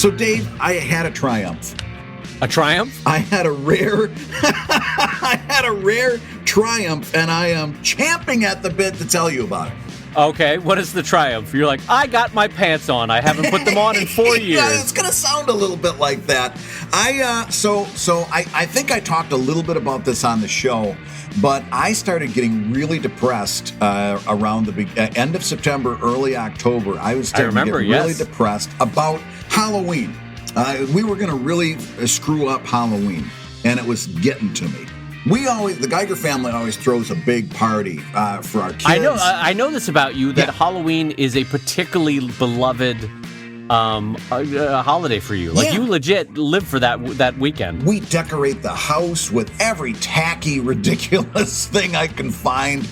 So, Dave, I had a triumph. A triumph? I had a rare triumph, and I am champing at the bit to tell you about it. Okay, what is the triumph? You're like, I got my pants on. I haven't put them on in 4 years. Yeah, it's gonna sound a little bit like that. I think I talked a little bit about this on the show, but I started getting really depressed around the end of September, early October. I was starting to get really depressed about Halloween. We were gonna really screw up Halloween, and it was getting to me. The Geiger family always throws a big party for our kids. I know this about you, that Halloween is a particularly beloved holiday for you. Like, you legit live for that weekend. We decorate the house with every tacky, ridiculous thing I can find.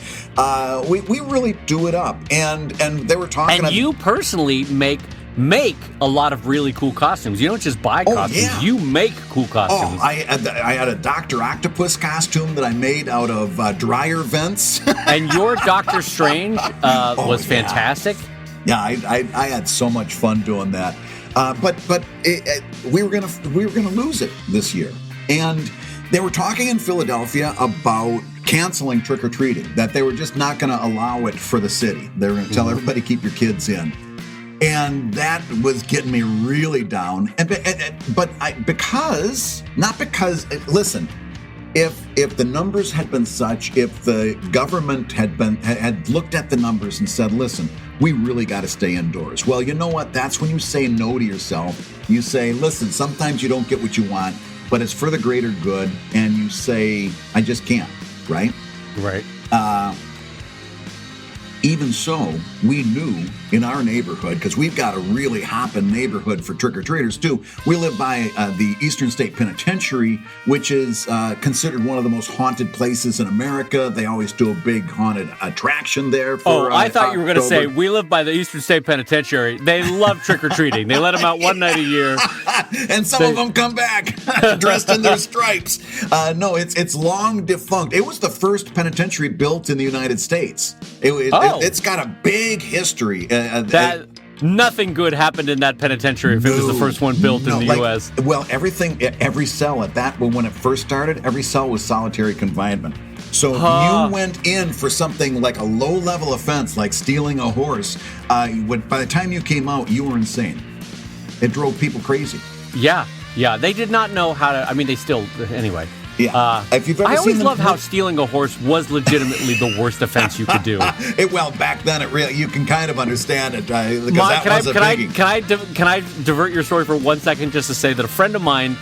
We really do it up. And they were talking... And you personally make a lot of really cool costumes. You don't just buy costumes. Yeah. You make cool costumes. I had a Dr. Octopus costume that I made out of dryer vents. And your Doctor Strange was fantastic. Yeah, I had so much fun doing that. But we were gonna lose it this year. And they were talking in Philadelphia about canceling trick-or-treating, that they were just not going to allow it for the city. They were going to tell everybody, keep your kids in. And that was getting me really down. Listen, if the numbers had been such, if the government had looked at the numbers and said, listen, we really got to stay indoors. Well, you know what? That's when you say no to yourself. You say, listen, sometimes you don't get what you want, but it's for the greater good. And you say, I just can't, right? Right. Even so, we knew in our neighborhood, because we've got a really hopping neighborhood for trick-or-treaters too. We live by the Eastern State Penitentiary, which is considered one of the most haunted places in America. They always do a big haunted attraction there. I thought you were going to say, we live by the Eastern State Penitentiary. They love trick-or-treating. They let them out one night a year. And some of them come back dressed in their stripes. No, it's long defunct. It was the first penitentiary built in the United States. It's got a big history. Nothing good happened in that penitentiary if it was the first one built in the U.S. Well, every cell when it first started, every cell was solitary confinement. So if you went in for something like a low-level offense, like stealing a horse, by the time you came out, you were insane. It drove people crazy. Yeah. They did not know how to... I mean, they still... Anyway. Yeah. If you've ever I always love how stealing a horse was legitimately the worst offense you could do. Back then, you can kind of understand it. Because that was a biggie. Can I divert your story for 1 second just to say that a friend of mine,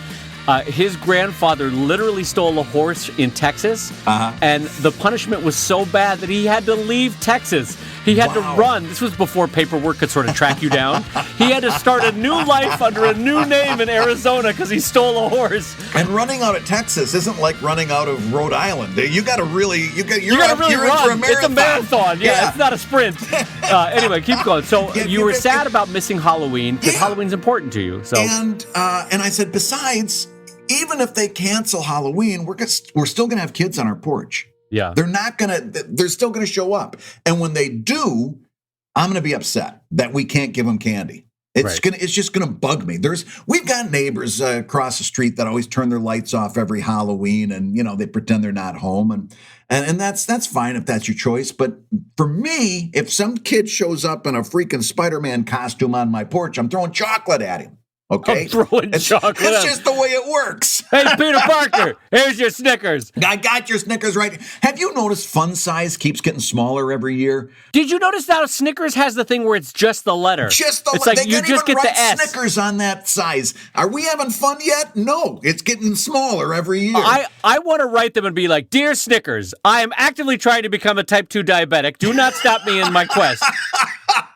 his grandfather literally stole a horse in Texas, and the punishment was so bad that he had to leave Texas. He had to run. This was before paperwork could sort of track you down. He had to start a new life under a new name in Arizona because he stole a horse. And running out of Texas isn't like running out of Rhode Island. You got to really, you're run. In for a marathon. It's a marathon. Yeah, it's not a sprint. Anyway, keep going. So you were sad about missing Halloween because Halloween's important to you. So and I said, besides, even if they cancel Halloween, we're still gonna have kids on our porch. Yeah. They're still gonna show up. And when they do, I'm gonna be upset that we can't give them candy. It's just gonna bug me. We've got neighbors across the street that always turn their lights off every Halloween, and they pretend they're not home, and that's fine if that's your choice. But for me, if some kid shows up in a freaking Spider-Man costume on my porch, I'm throwing chocolate at him. Okay, chocolate. It's just the way it works. Hey, Peter Parker, here's your Snickers. I got your Snickers right. Have you noticed fun size keeps getting smaller every year? Did you notice that Snickers has the thing where it's just the letter? It's like they you just get the S. Snickers on that size. Are we having fun yet? No, it's getting smaller every year. I want to write them and be like, Dear Snickers, I am actively trying to become a type 2 diabetic. Do not stop me in my quest.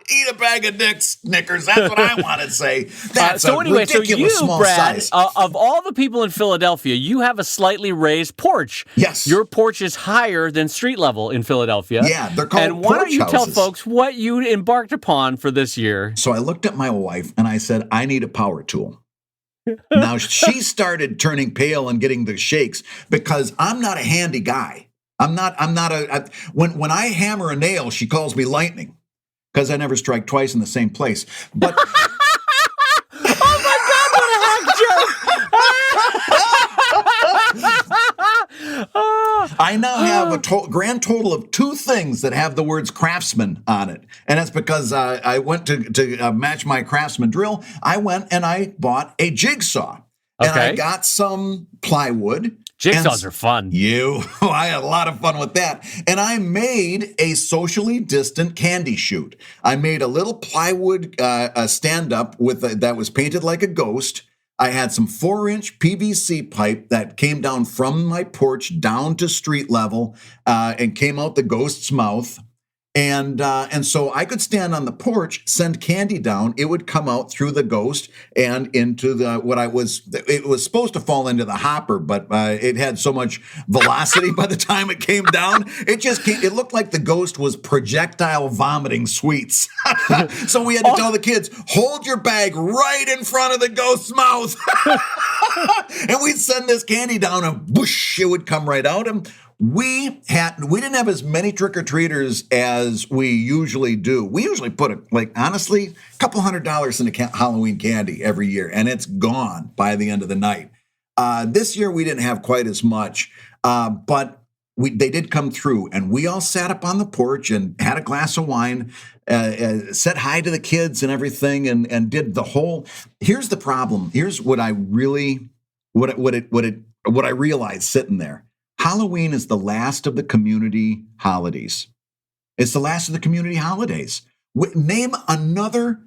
Eat a bag of Snickers. That's what I want to say. That's ridiculous small Brad, size. Of all the people in Philadelphia, you have a slightly raised porch. Yes. Your porch is higher than street level in Philadelphia. Yeah, they're called And why don't you tell folks what you embarked upon for this year? So I looked at my wife and I said, I need a power tool. Now, she started turning pale and getting the shakes because I'm not a handy guy. When I hammer a nail, she calls me lightning. Because I never strike twice in the same place. But oh my have a grand total of 2 things that have the words Craftsman on it. And that's because I went to match my Craftsman drill. I went and I bought a jigsaw. And I got some plywood. Jigsaws are fun. I had a lot of fun with that. And I made a socially distant candy chute. I made a little plywood stand-up that was painted like a ghost. I had some 4-inch PVC pipe that came down from my porch down to street level and came out the ghost's mouth. And so I could stand on the porch, send candy down. It would come out through the ghost and into it was supposed to fall into the hopper, but it had so much velocity by the time it came down. It looked like the ghost was projectile vomiting sweets. So we had to tell the kids, hold your bag right in front of the ghost's mouth. And we'd send this candy down and whoosh, it would come right out. And we didn't have as many trick-or-treaters as we usually do. We usually put honestly, a couple $100 into Halloween candy every year, and it's gone by the end of the night. This year we didn't have quite as much, but they did come through, and we all sat up on the porch and had a glass of wine, said hi to the kids and everything, and did the whole. Here's the problem. Here's what I realized sitting there. Halloween is the last of the community holidays. It's the last of the community holidays. Name another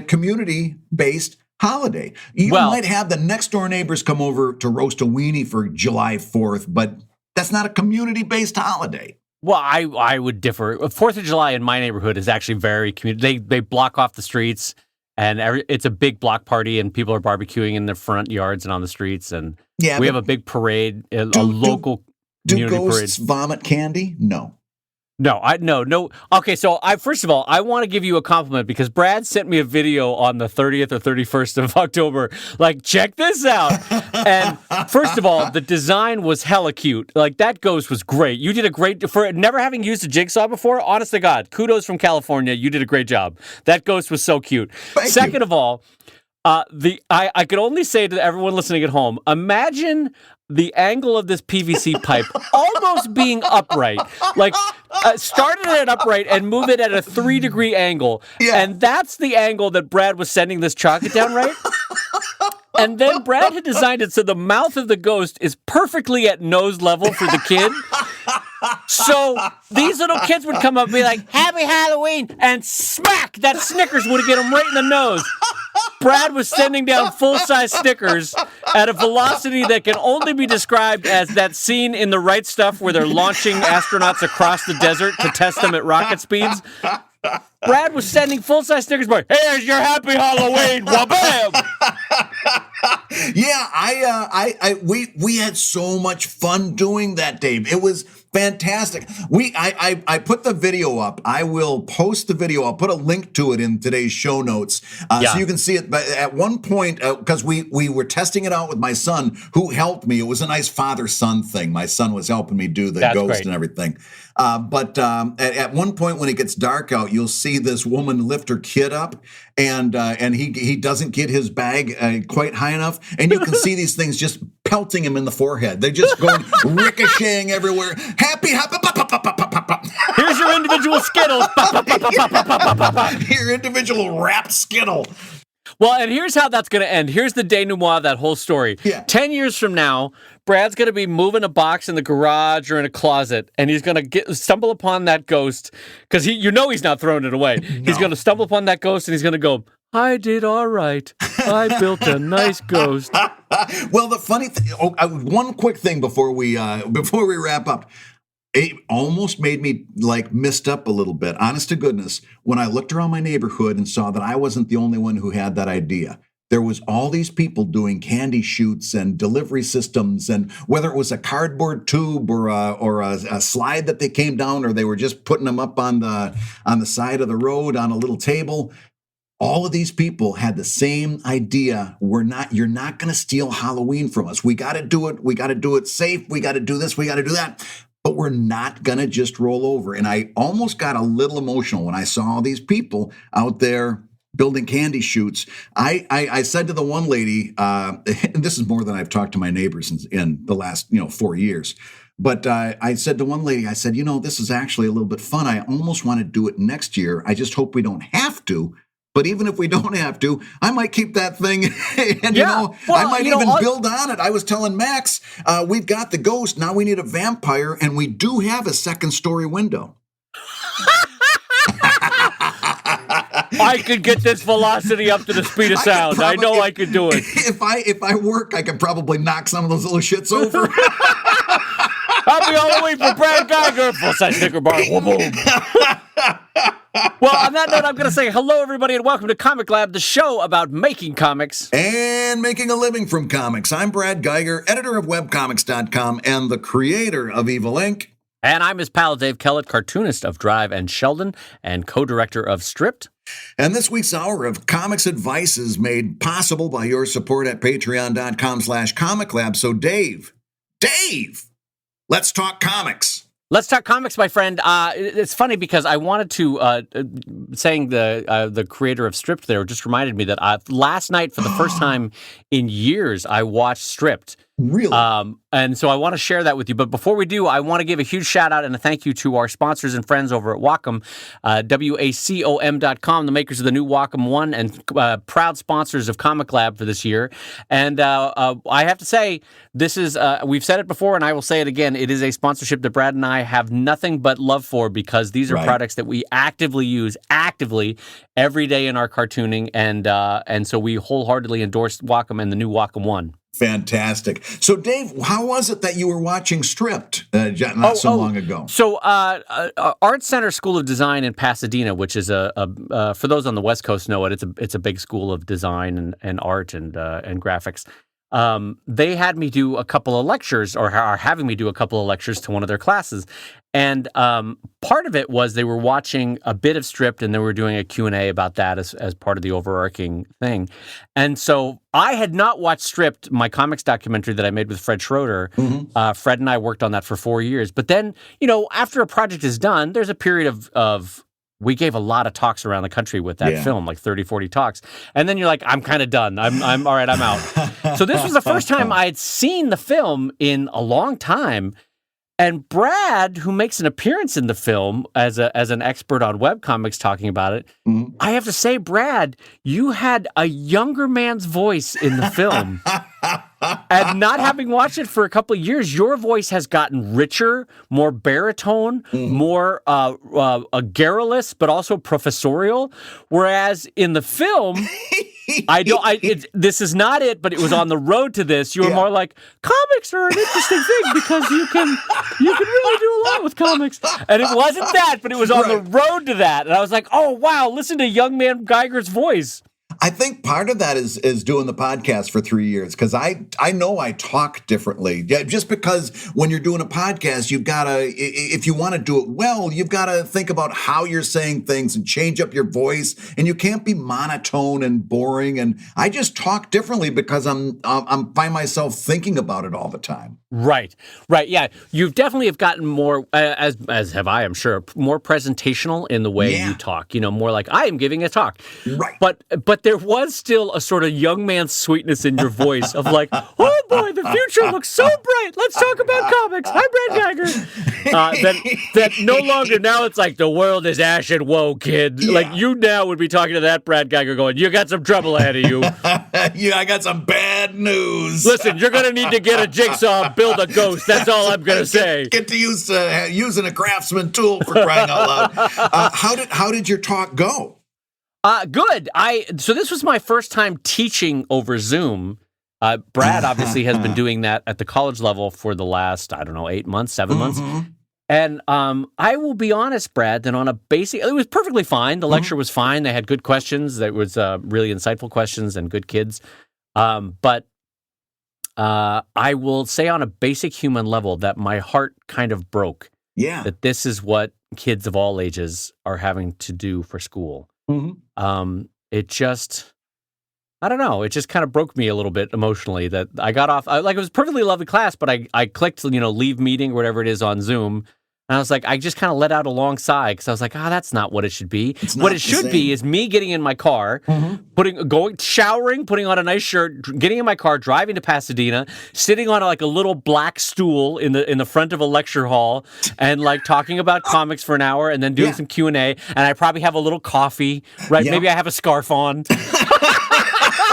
community-based holiday. You might have the next door neighbors come over to roast a weenie for July 4th, but that's not a community-based holiday. Well, I would differ. 4th of July in my neighborhood is actually very community. They block off the streets, and it's a big block party, and people are barbecuing in their front yards and on the streets, and we have a big parade, a local community parade. Do ghosts vomit candy? No. No. Okay, so first of all, I want to give you a compliment because Brad sent me a video on the 30th or 31st of October. Like, check this out. And first of all, the design was hella cute. Like, that ghost was great. You did a great, for never having used a jigsaw before, honest to God, kudos from California. You did a great job. That ghost was so cute. Second of all, I could only say to everyone listening at home, imagine the angle of this PVC pipe almost being upright. Like, start it at upright and move it at a 3-degree angle. Yeah. And that's the angle that Brad was sending this chocolate down, right? And then Brad had designed it so the mouth of the ghost is perfectly at nose level for the kid. So these little kids would come up and be like, Happy Halloween! And smack! That Snickers would get them right in the nose. Brad was sending down full-size Snickers at a velocity that can only be described as that scene in The Right Stuff where they're launching astronauts across the desert to test them at rocket speeds. Brad was sending full-size Snickers bar. Here's your Happy Halloween! Wabam! Yeah, we had so much fun doing that, Dave. It was fantastic. I put the video up. I will post the video. I'll put a link to it in today's show notes so you can see it. But at one point, because we were testing it out with my son, who helped me. It was a nice father-son thing. My son was helping me do the ghost and everything. But at one point when it gets dark out, you'll see this woman lift her kid up, and he doesn't get his bag quite high enough, and you can see these things just pelting him in the forehead. They're just going ricocheting everywhere. Happy. Here's your individual Skittles. Your individual wrapped Skittle. Well, and here's how that's going to end. Here's the denouement of that whole story. Yeah. 10 years from now, Brad's going to be moving a box in the garage or in a closet, and he's going to stumble upon that ghost, because he's not throwing it away. No. He's going to stumble upon that ghost, and he's going to go, I did all right. I built a nice ghost. Well, the funny thing, one quick thing before we wrap up. It almost made me missed up a little bit, honest to goodness, when I looked around my neighborhood and saw that I wasn't the only one who had that idea. There was all these people doing candy chutes and delivery systems, and whether it was a cardboard tube or a slide that they came down, or they were just putting them up on the side of the road on a little table. All of these people had the same idea. You're not going to steal Halloween from us. We got to do it. We got to do it safe. We got to do this. We got to do that. But we're not going to just roll over. And I almost got a little emotional when I saw all these people out there building candy chutes. I said to the one lady, and this is more than I've talked to my neighbors in the last 4 years, But I said to one lady, I said, this is actually a little bit fun. I almost want to do it next year. I just hope we don't have to. But even if we don't have to, I might keep that thing. And, I might even build on it. I was telling Max, we've got the ghost. Now we need a vampire. And we do have a second-story window. I could get this velocity up to the speed of sound. I know I could do it. If I work, I could probably knock some of those little shits over. I'll be all the way for Brad Geiger. Full-size sticker bar. Boom. Well, on that note, I'm going to say hello, everybody, and welcome to ComicLab, the show about making comics. And making a living from comics. I'm Brad Geiger, editor of webcomics.com and the creator of Evil Inc. And I'm his pal, Dave Kellett, cartoonist of Drive and Sheldon and co-director of Stripped. And this week's hour of comics advice is made possible by your support at patreon.com/comiclab. So Dave, let's talk comics. Let's talk comics, my friend. It's funny because I wanted to, saying the creator of Stripped there just reminded me that last night, for the first time in years, I watched Stripped. Really? And so I want to share that with you. But before we do, I want to give a huge shout out and a thank you to our sponsors and friends over at Wacom, WACOM.com, the makers of the new Wacom One, and proud sponsors of Comic Lab for this year. And I have to say, this is, we've said it before and I will say it again, it is a sponsorship that Brad and I have nothing but love for, because these are products that we actively use every day in our cartooning. And so we wholeheartedly endorse Wacom and the new Wacom One. Fantastic. So, Dave, how was it that you were watching Stripped not so long ago? So, Art Center School of Design in Pasadena, which is for those on the West Coast know it, it's a big school of design and art and graphics. They had me do a couple of lectures, or are having me do a couple of lectures to one of their classes. And part of it was they were watching a bit of Stripped, and they were doing a Q&A about that as part of the overarching thing. And so I had not watched Stripped, my comics documentary that I made with Fred Schroeder. Mm-hmm. Fred and I worked on that for 4 years. But then, after a project is done, there's a period of we gave a lot of talks around the country with that film, like 30, 40 talks. And then you're like, I'm kind of done. I'm all right, I'm out. So this was the first time I had seen the film in a long time. And Brad, who makes an appearance in the film as an expert on webcomics talking about it, I have to say, Brad, you had a younger man's voice in the film. And not having watched it for a couple of years, your voice has gotten richer, more baritone, more garrulous, but also professorial. Whereas in the film, this is not it, but it was on the road to this. You were more like, comics are an interesting thing because you can really do a lot with comics. And it wasn't that, but it was on the road to that. And I was like, oh, wow, listen to young man Geiger's voice. I think part of that is doing the podcast for 3 years, because I know I talk differently. Just because when you're doing a podcast, you've got to, if you want to do it well, you've got to think about how you're saying things and change up your voice, and you can't be monotone and boring. And I just talk differently because I'm find myself thinking about it all the time. Right. Yeah, you definitely have gotten more, as have I, I'm sure, more presentational in the way you talk. More like I am giving a talk. Right. But there was still a sort of young man sweetness in your voice of like, oh boy, the future looks so bright. Let's talk about comics. Hi, Brad Geiger. That no longer, now it's like the world is ashen. Whoa, kid. Yeah. Like you now would be talking to that Brad Geiger going, you got some trouble ahead of you. I got some bad news. Listen, you're going to need to get a jigsaw and build a ghost. That's all I'm going to say. Get to use using a craftsman tool, for crying out loud. How did your talk go? Good. So this was my first time teaching over Zoom. Brad obviously has been doing that at the college level for the last, 8 months, 7 months. And I will be honest, Brad, that on a basic, it was perfectly fine. The lecture was fine. They had good questions. There was really insightful questions and good kids. But I will say on a basic human level that my heart kind of broke. Yeah. That this is what kids of all ages are having to do for school. It just, I don't know. It just kind of broke me a little bit emotionally that I got off. It was a perfectly lovely class, but I clicked, leave meeting or whatever it is on Zoom. And I was like, I just kind of let out a long sigh because I was like, that's not what it should be. It's What not it should be is me getting in my car, showering, putting on a nice shirt, getting in my car, driving to Pasadena, sitting on like a little black stool in the front of a lecture hall, and like talking about comics for an hour, and then doing some Q&A. And I probably have a little coffee, right? Maybe I have a scarf on.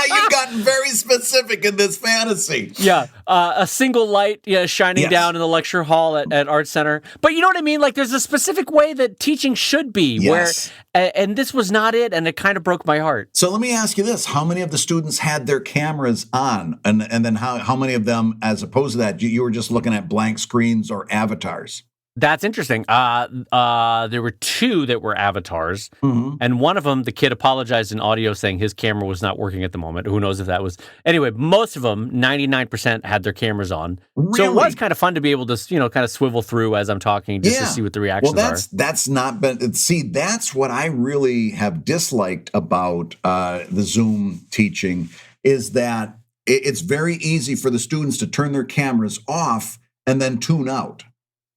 You've gotten very specific in this fantasy. Yeah, a single light shining down in the lecture hall at Art Center. But you know what I mean? Like, there's a specific way that teaching should be, where, and this was not it, and it kind of broke my heart. So let me ask you this. How many of the students had their cameras on? And then how many of them, as opposed to that, you were just looking at blank screens or avatars? That's interesting. There were 2 that were avatars, and one of them, the kid apologized in audio saying his camera was not working at the moment. Who knows if that was... Anyway, most of them, 99%, had their cameras on. Really? So it was kind of fun to be able to, kind of swivel through as I'm talking just to see what the reactions are. That's not been... See, that's what I really have disliked about the Zoom teaching, is that it's very easy for the students to turn their cameras off and then tune out.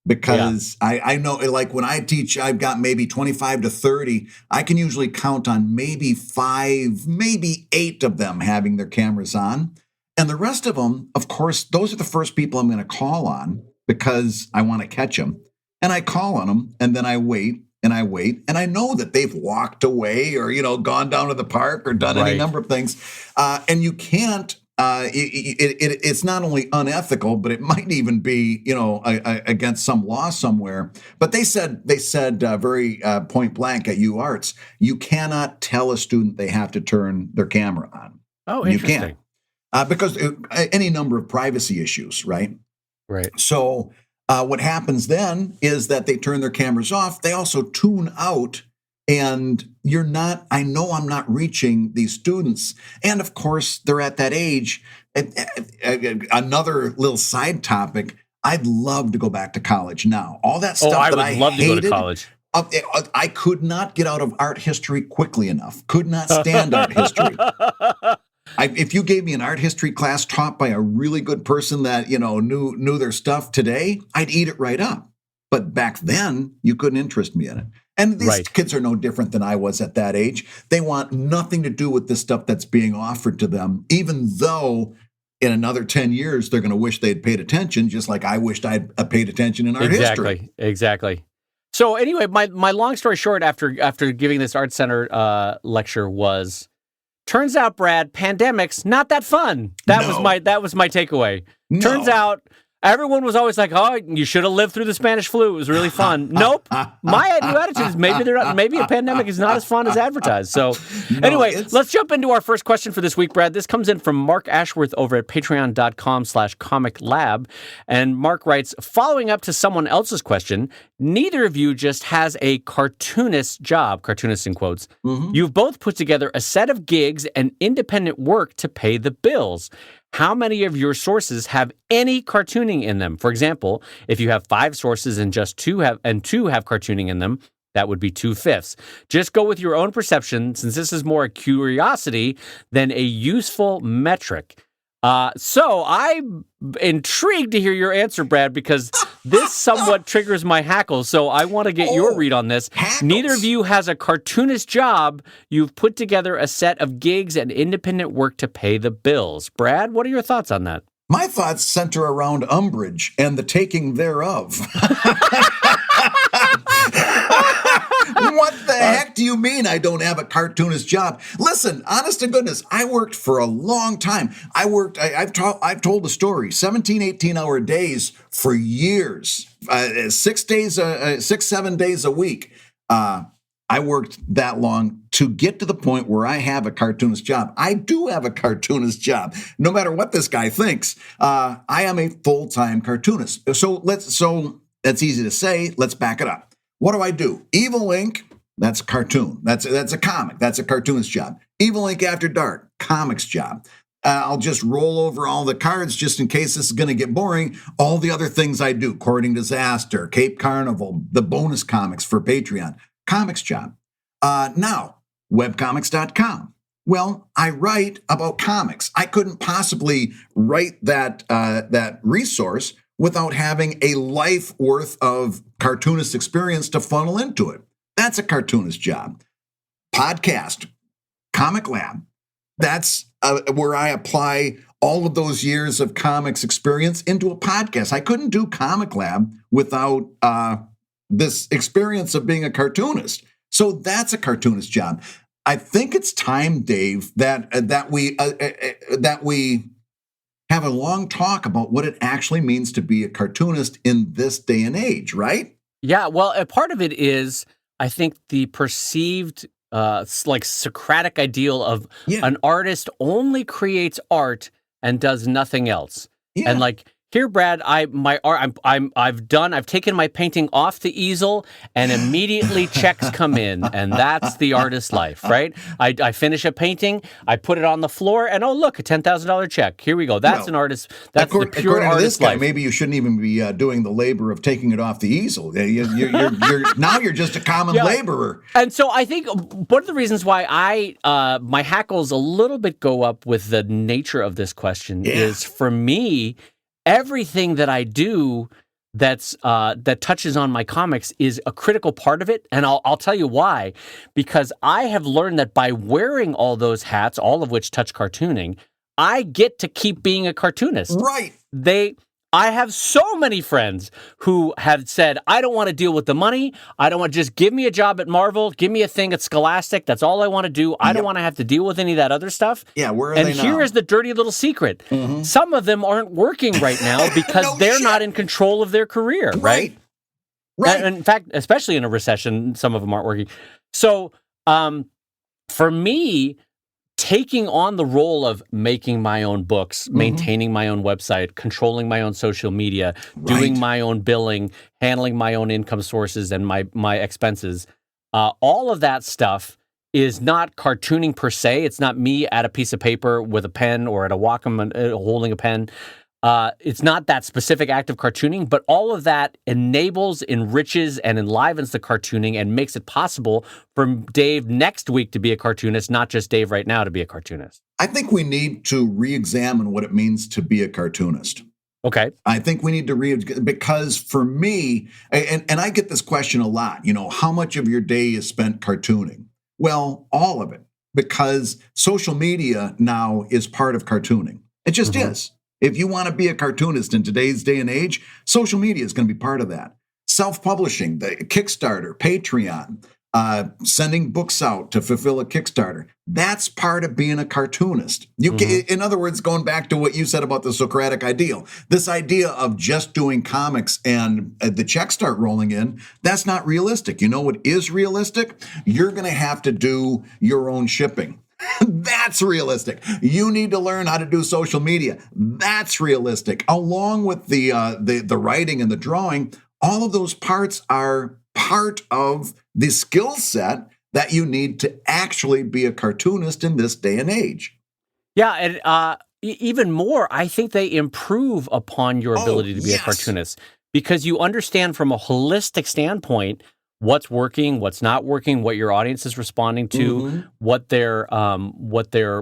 Because I know, like when I teach, I've got maybe 25 to 30. I can usually count on maybe 5, maybe 8 of them having their cameras on. And the rest of them, of course, those are the first people I'm going to call on because I want to catch them. And I call on them, and then I wait, and I wait. And I know that they've walked away or, gone down to the park or done any number of things. And you can't. It's not only unethical, but it might even be, against some law somewhere. But they said very point blank at UArts, you cannot tell a student they have to turn their camera on. Oh, interesting. You can't, because any number of privacy issues, right? Right. So what happens then is that they turn their cameras off. They also tune out. And I know I'm not reaching these students. And of course, they're at that age. Another little side topic, I'd love to go back to college now. All that stuff I would love to go to college. I could not get out of art history quickly enough. Could not stand art history. If you gave me an art history class taught by a really good person that, knew their stuff today, I'd eat it right up. But back then, you couldn't interest me in it. And these kids are no different than I was at that age. They want nothing to do with the stuff that's being offered to them, even though in another 10 years, they're going to wish they'd paid attention, just like I wished I'd paid attention in art history. Exactly. So anyway, my long story short after giving this Art Center lecture was, turns out, Brad, pandemics, not that fun. That was my takeaway. No. Turns out, everyone was always like, "Oh, you should have lived through the Spanish flu. It was really fun." Nope. My new attitude is maybe a pandemic is not as fun as advertised. So anyway, let's jump into our first question for this week, Brad. This comes in from Mark Ashworth over at patreon.com/ComicLab. And Mark writes, following up to someone else's question, neither of you just has a cartoonist job, cartoonist in quotes. You've both put together a set of gigs and independent work to pay the bills. How many of your sources have any cartooning in them? For example, if you have 5 sources and just 2 have cartooning in them, that would be 2/5. Just go with your own perception, since this is more a curiosity than a useful metric. So I'm intrigued to hear your answer, Brad, because this somewhat triggers my hackles. So I want to get your read on this. Hackles. Neither of you has a cartoonist job. You've put together a set of gigs and independent work to pay the bills. Brad, what are your thoughts on that? My thoughts center around umbrage and the taking thereof. What the heck do you mean I don't have a cartoonist job? Listen, honest to goodness, I worked for a long time. I've told the story, 17, 18-hour days for years, 7 days a week. I worked that long to get to the point where I have a cartoonist job. I do have a cartoonist job, no matter what this guy thinks. I am a full-time cartoonist. So that's easy to say. Let's back it up. What do? Evil Ink, that's a cartoon. That's a comic. That's a cartoonist job. Evil Ink After Dark, comics job. I'll just roll over all the cards just in case this is going to get boring. All the other things I do, Courting Disaster, Cape Carnival, the bonus comics for Patreon, comics job. Now, webcomics.com. Well, I write about comics. I couldn't possibly write that resource without having a life worth of cartoonist experience to funnel into it. That's a cartoonist job. Podcast, ComicLab, that's where I apply all of those years of comics experience into a podcast. I couldn't do ComicLab without this experience of being a cartoonist. So that's a cartoonist job. I think it's time, Dave, that we have a long talk about what it actually means to be a cartoonist in this day and age, right? Yeah, well, a part of it is, I think, the perceived like Socratic ideal of an artist only creates art and does nothing else. Yeah. And like, here, Brad, I've taken my painting off the easel and immediately checks come in, and that's the artist's life, right? I finish a painting, I put it on the floor, and oh, look, a $10,000 check. Here we go. That's an artist. That's the pure according to artist this guy, life. Maybe you shouldn't even be doing the labor of taking it off the easel. Now you're just a common laborer. And so I think one of the reasons why my hackles a little bit go up with the nature of this question is, for me, everything that I do that touches on my comics is a critical part of it, and I'll tell you why. Because I have learned that by wearing all those hats, all of which touch cartooning, I get to keep being a cartoonist. Right. I have so many friends who have said, I don't want to deal with the money. I don't want to just give me a job at Marvel. Give me a thing at Scholastic. That's all I want to do. I don't want to have to deal with any of that other stuff. Yeah, where are they now? And here is the dirty little secret. Mm-hmm. Some of them aren't working right now because they're not in control of their career, right? Right. And in fact, especially in a recession, some of them aren't working. So for me, taking on the role of making my own books, maintaining my own website, controlling my own social media, doing my own billing, handling my own income sources and my expenses, all of that stuff is not cartooning per se. It's not me at a piece of paper with a pen or at a Wacom holding a pen. It's not that specific act of cartooning, but all of that enables, enriches, and enlivens the cartooning and makes it possible for Dave next week to be a cartoonist, not just Dave right now to be a cartoonist. I think we need to re-examine what it means to be a cartoonist. Okay. I think we need to because for me, and I get this question a lot, how much of your day is spent cartooning? Well, all of it, because social media now is part of cartooning. It just is. If you want to be a cartoonist in today's day and age, social media is going to be part of that. Self-publishing, the Kickstarter, Patreon, sending books out to fulfill a Kickstarter. That's part of being a cartoonist. In other words, going back to what you said about the Socratic ideal, this idea of just doing comics and the checks start rolling in, that's not realistic. You know what is realistic? You're going to have to do your own shipping. That's realistic. You need to learn how to do social media. That's realistic. Along with the writing and the drawing, all of those parts are part of the skill set that you need to actually be a cartoonist in this day and age. Yeah, and even more, I think they improve upon your ability to be a cartoonist because you understand from a holistic standpoint what's working, what's not working, what your audience is responding to, what they're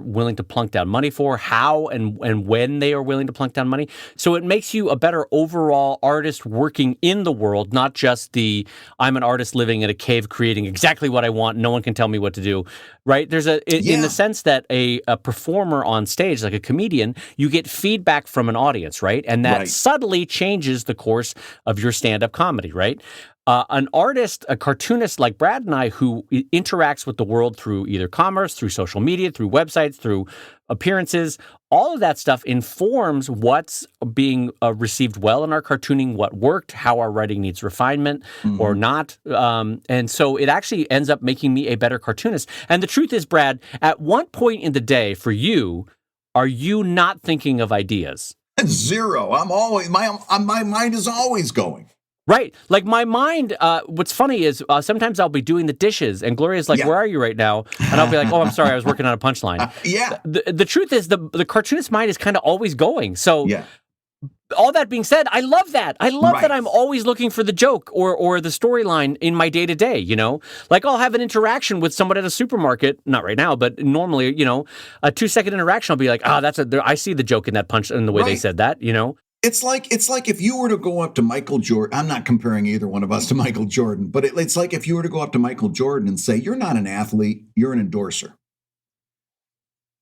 willing to plunk down money for, how and when they are willing to plunk down money. So it makes you a better overall artist working in the world, not just I'm an artist living in a cave creating exactly what I want. No one can tell me what to do. Right? There's in the sense that a performer on stage, like a comedian, you get feedback from an audience, right? And that subtly changes the course of your stand-up comedy, right? An artist, a cartoonist like Brad and I, who interacts with the world through either commerce, through social media, through websites, through appearances, all of that stuff informs what's being received well in our cartooning, what worked, how our writing needs refinement or not. And so it actually ends up making me a better cartoonist. And the truth is, Brad, at one point in the day for you, are you not thinking of ideas? Zero. I'm always, my mind is always going. Right. Like my mind, what's funny is sometimes I'll be doing the dishes and Gloria's like, where are you right now? And I'll be like, oh, I'm sorry, I was working on a punchline. The truth is the cartoonist mind is kind of always going. So all that being said, I love that. I love that I'm always looking for the joke or the storyline in my day-to-day, Like I'll have an interaction with someone at a supermarket, not right now, but normally, a 2-second interaction, I'll be like, I see the joke in that punch and the way they said that, It's like if you were to go up to Michael Jordan. I'm not comparing either one of us to Michael Jordan, but it's like if you were to go up to Michael Jordan and say, "You're not an athlete, you're an endorser."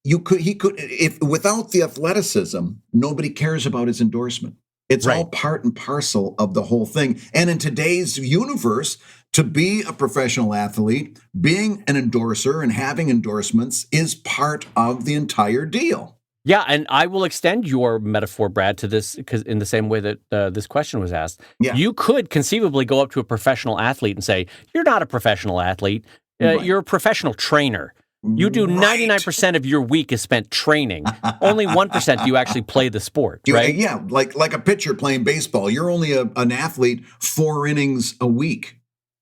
He could, if without the athleticism, nobody cares about his endorsement. It's all part and parcel of the whole thing. And in today's universe, to be a professional athlete, being an endorser and having endorsements is part of the entire deal. Yeah, and I will extend your metaphor, Brad, to this, because in the same way that this question was asked, you could conceivably go up to a professional athlete and say, "You're not a professional athlete, you're a professional trainer. You do 99% of your week is spent training. Only 1% do you actually play the sport, right?" Yeah, like a pitcher playing baseball. You're only an athlete 4 innings a week.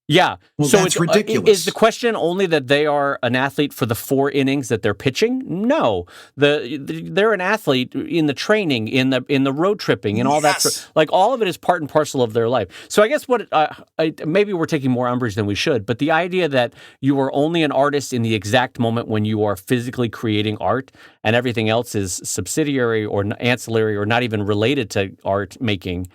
Yeah. Well, so that's ridiculous. Is the question only that they are an athlete for the 4 innings that they're pitching? No. They're an athlete in the training, in the road tripping, and all that. Like, all of it is part and parcel of their life. So I guess maybe we're taking more umbrage than we should, but the idea that you are only an artist in the exact moment when you are physically creating art and everything else is subsidiary or ancillary or not even related to art making,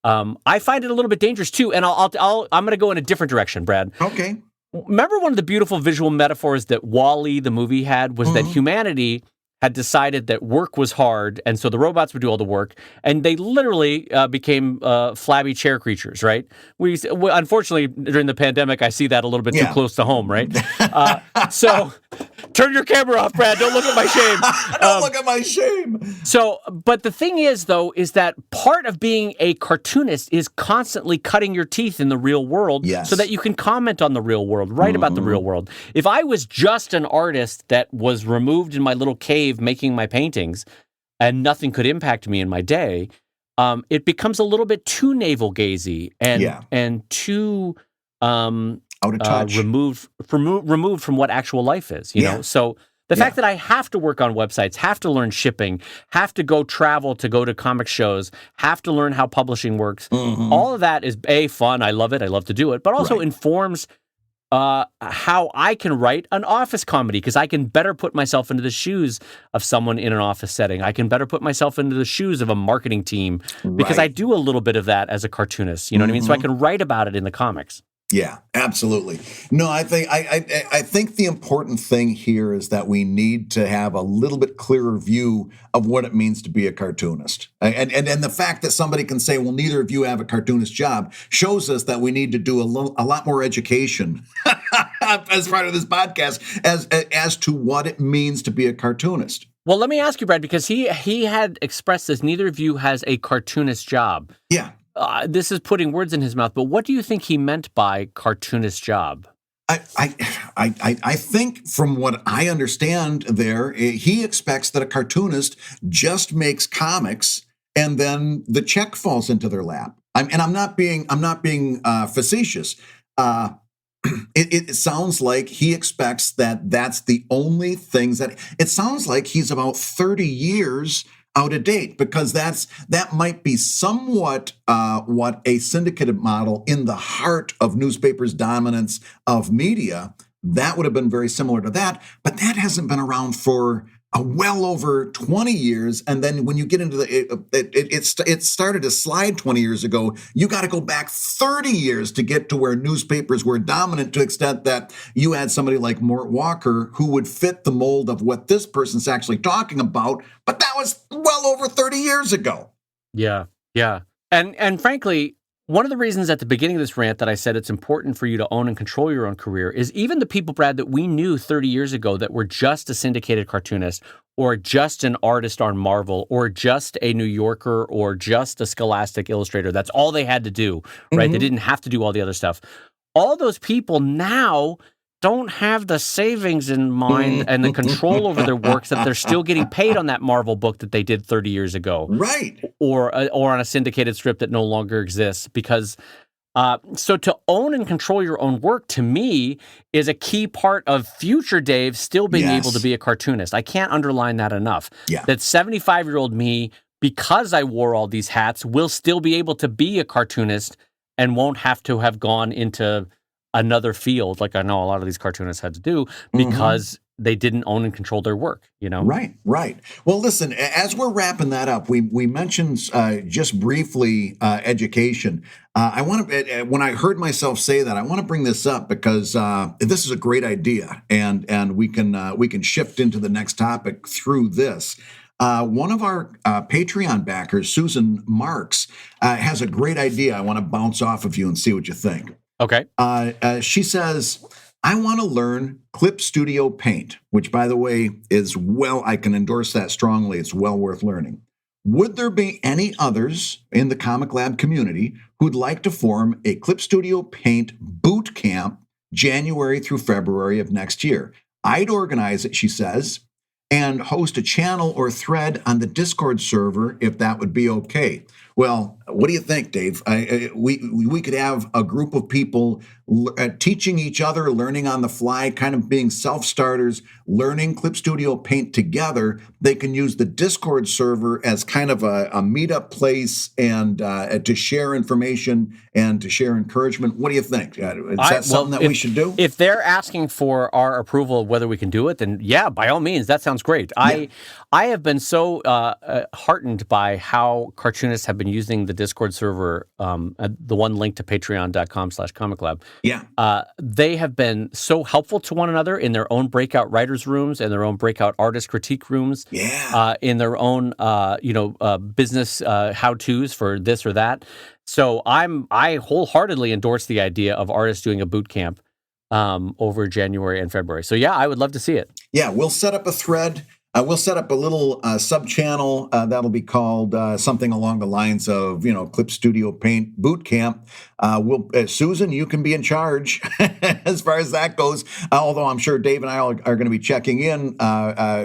I find it a little bit dangerous too, and I'm going to go in a different direction, Brad. Okay. Remember one of the beautiful visual metaphors that WALL-E, the movie, had was that humanity had decided that work was hard, and so the robots would do all the work, and they literally became flabby chair creatures, right? Unfortunately, during the pandemic, I see that a little bit too close to home, right? So turn your camera off, Brad. Don't look at my shame. Don't look at my shame. So, but the thing is, though, is that part of being a cartoonist is constantly cutting your teeth in the real world so that you can comment on the real world, write about the real world. If I was just an artist that was removed in my little cave making my paintings and nothing could impact me in my day, it becomes a little bit too navel-gazy and too out of touch, removed from what actual life is, you know? So the fact that I have to work on websites, have to learn shipping, have to go travel to go to comic shows, have to learn how publishing works, all of that is fun. I love it. I love to do it, but also informs how I can write an office comedy, because I can better put myself into the shoes of someone in an office setting. I can better put myself into the shoes of a marketing team, because I do a little bit of that as a cartoonist. You know what I mean? So I can write about it in the comics. Yeah, absolutely. No, I think the important thing here is that we need to have a little bit clearer view of what it means to be a cartoonist. And the fact that somebody can say, well, neither of you have a cartoonist job, shows us that we need to do a lot more education as part of this podcast as to what it means to be a cartoonist. Well, let me ask you, Brad, because he had expressed this, neither of you has a cartoonist job. Yeah. This is putting words in his mouth, but what do you think he meant by cartoonist job? I think from what I understand there, he expects that a cartoonist just makes comics and then the check falls into their lap. I'm not being facetious. It sounds like he expects that that's the only things it sounds like he's about 30 years out of date, because that might be somewhat what a syndicated model in the heart of newspapers' dominance of media, that would have been very similar to that, but that hasn't been around for well over 20 years. And then when you get into it started to slide 20 years ago. You got to go back 30 years to get to where newspapers were dominant, to the extent that you had somebody like Mort Walker who would fit the mold of what this person's actually talking about. But that was well over 30 years ago. Yeah. Yeah. And frankly, one of the reasons at the beginning of this rant that I said it's important for you to own and control your own career is even the people, Brad, that we knew 30 years ago that were just a syndicated cartoonist or just an artist on Marvel or just a New Yorker or just a Scholastic illustrator. That's all they had to do, right? They didn't have to do all the other stuff. All those people now don't have the savings in mind and the control over their works that they're still getting paid on that Marvel book that they did 30 years ago. Right. Or on a syndicated strip that no longer exists. Because so to own and control your own work, to me, is a key part of future Dave still being able to be a cartoonist. I can't underline that enough. Yeah. That 75-year-old me, because I wore all these hats, will still be able to be a cartoonist and won't have to have gone into another field, like I know a lot of these cartoonists had to do, because they didn't own and control their work, Right. Well, listen, as we're wrapping that up, we mentioned just briefly education. I want to, when I heard myself say that, I want to bring this up because this is a great idea, and we can shift into the next topic through this. One of our Patreon backers, Susan Marks, has a great idea. I want to bounce off of you and see what you think. Okay. She says, I want to learn Clip Studio Paint, which, by the way, I can endorse that strongly. It's well worth learning. Would there be any others in the ComicLab community who'd like to form a Clip Studio Paint boot camp January through February of next year? I'd organize it, she says, and host a channel or thread on the Discord server if that would be okay. Well, what do you think, Dave? We could have a group of people teaching each other, learning on the fly, kind of being self-starters, learning Clip Studio Paint together. They can use the Discord server as kind of a meetup place and to share information and to share encouragement. What do you think? Is that something that we should do? If they're asking for our approval of whether we can do it, then yeah, by all means, that sounds great. Yeah. I have been so heartened by how cartoonists have been using the Discord server, the one linked to patreon.com/ComicLab. Yeah. They have been so helpful to one another in their own breakout writers' rooms and their own breakout artist critique rooms. Yeah. In their own, business how-tos for this or that. So I wholeheartedly endorse the idea of artists doing a boot camp over January and February. So yeah, I would love to see it. Yeah, we'll set up a thread. We'll set up a little sub-channel that'll be called something along the lines of, Clip Studio Paint Boot Camp. Susan, you can be in charge as far as that goes, although I'm sure Dave and I are going to be checking in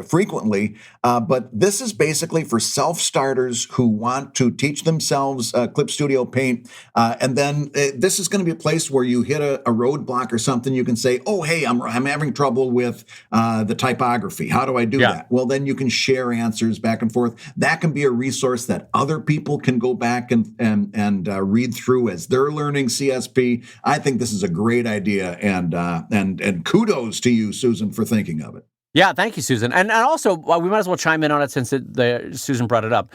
frequently. But this is basically for self-starters who want to teach themselves Clip Studio Paint. And then this is going to be a place where you hit a roadblock or something. You can say, oh, hey, I'm having trouble with the typography. How do I do that? Well, then you can share answers back and forth. That can be a resource that other people can go back and read through as they're learning CSP. I think this is a great idea, and kudos to you, Susan, for thinking of it. Yeah, thank you, Susan. And also, we might as well chime in on it since Susan brought it up.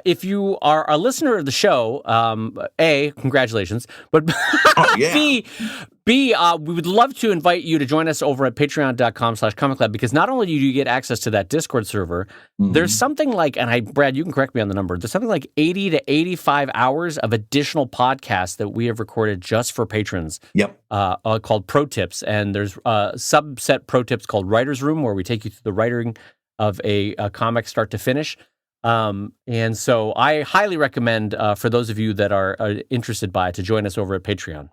If you are a listener of the show, A, congratulations, but B, we would love to invite you to join us over at patreon.com/ComicLab, because not only do you get access to that Discord server, there's something like, and Brad, you can correct me on the number, there's something like 80 to 85 hours of additional podcasts that we have recorded just for patrons. Yep. Called ProTips. And there's a subset ProTips called Writer's Room, where we take you through the writing of a comic start to finish. And so I highly recommend for those of you that are interested by it to join us over at Patreon.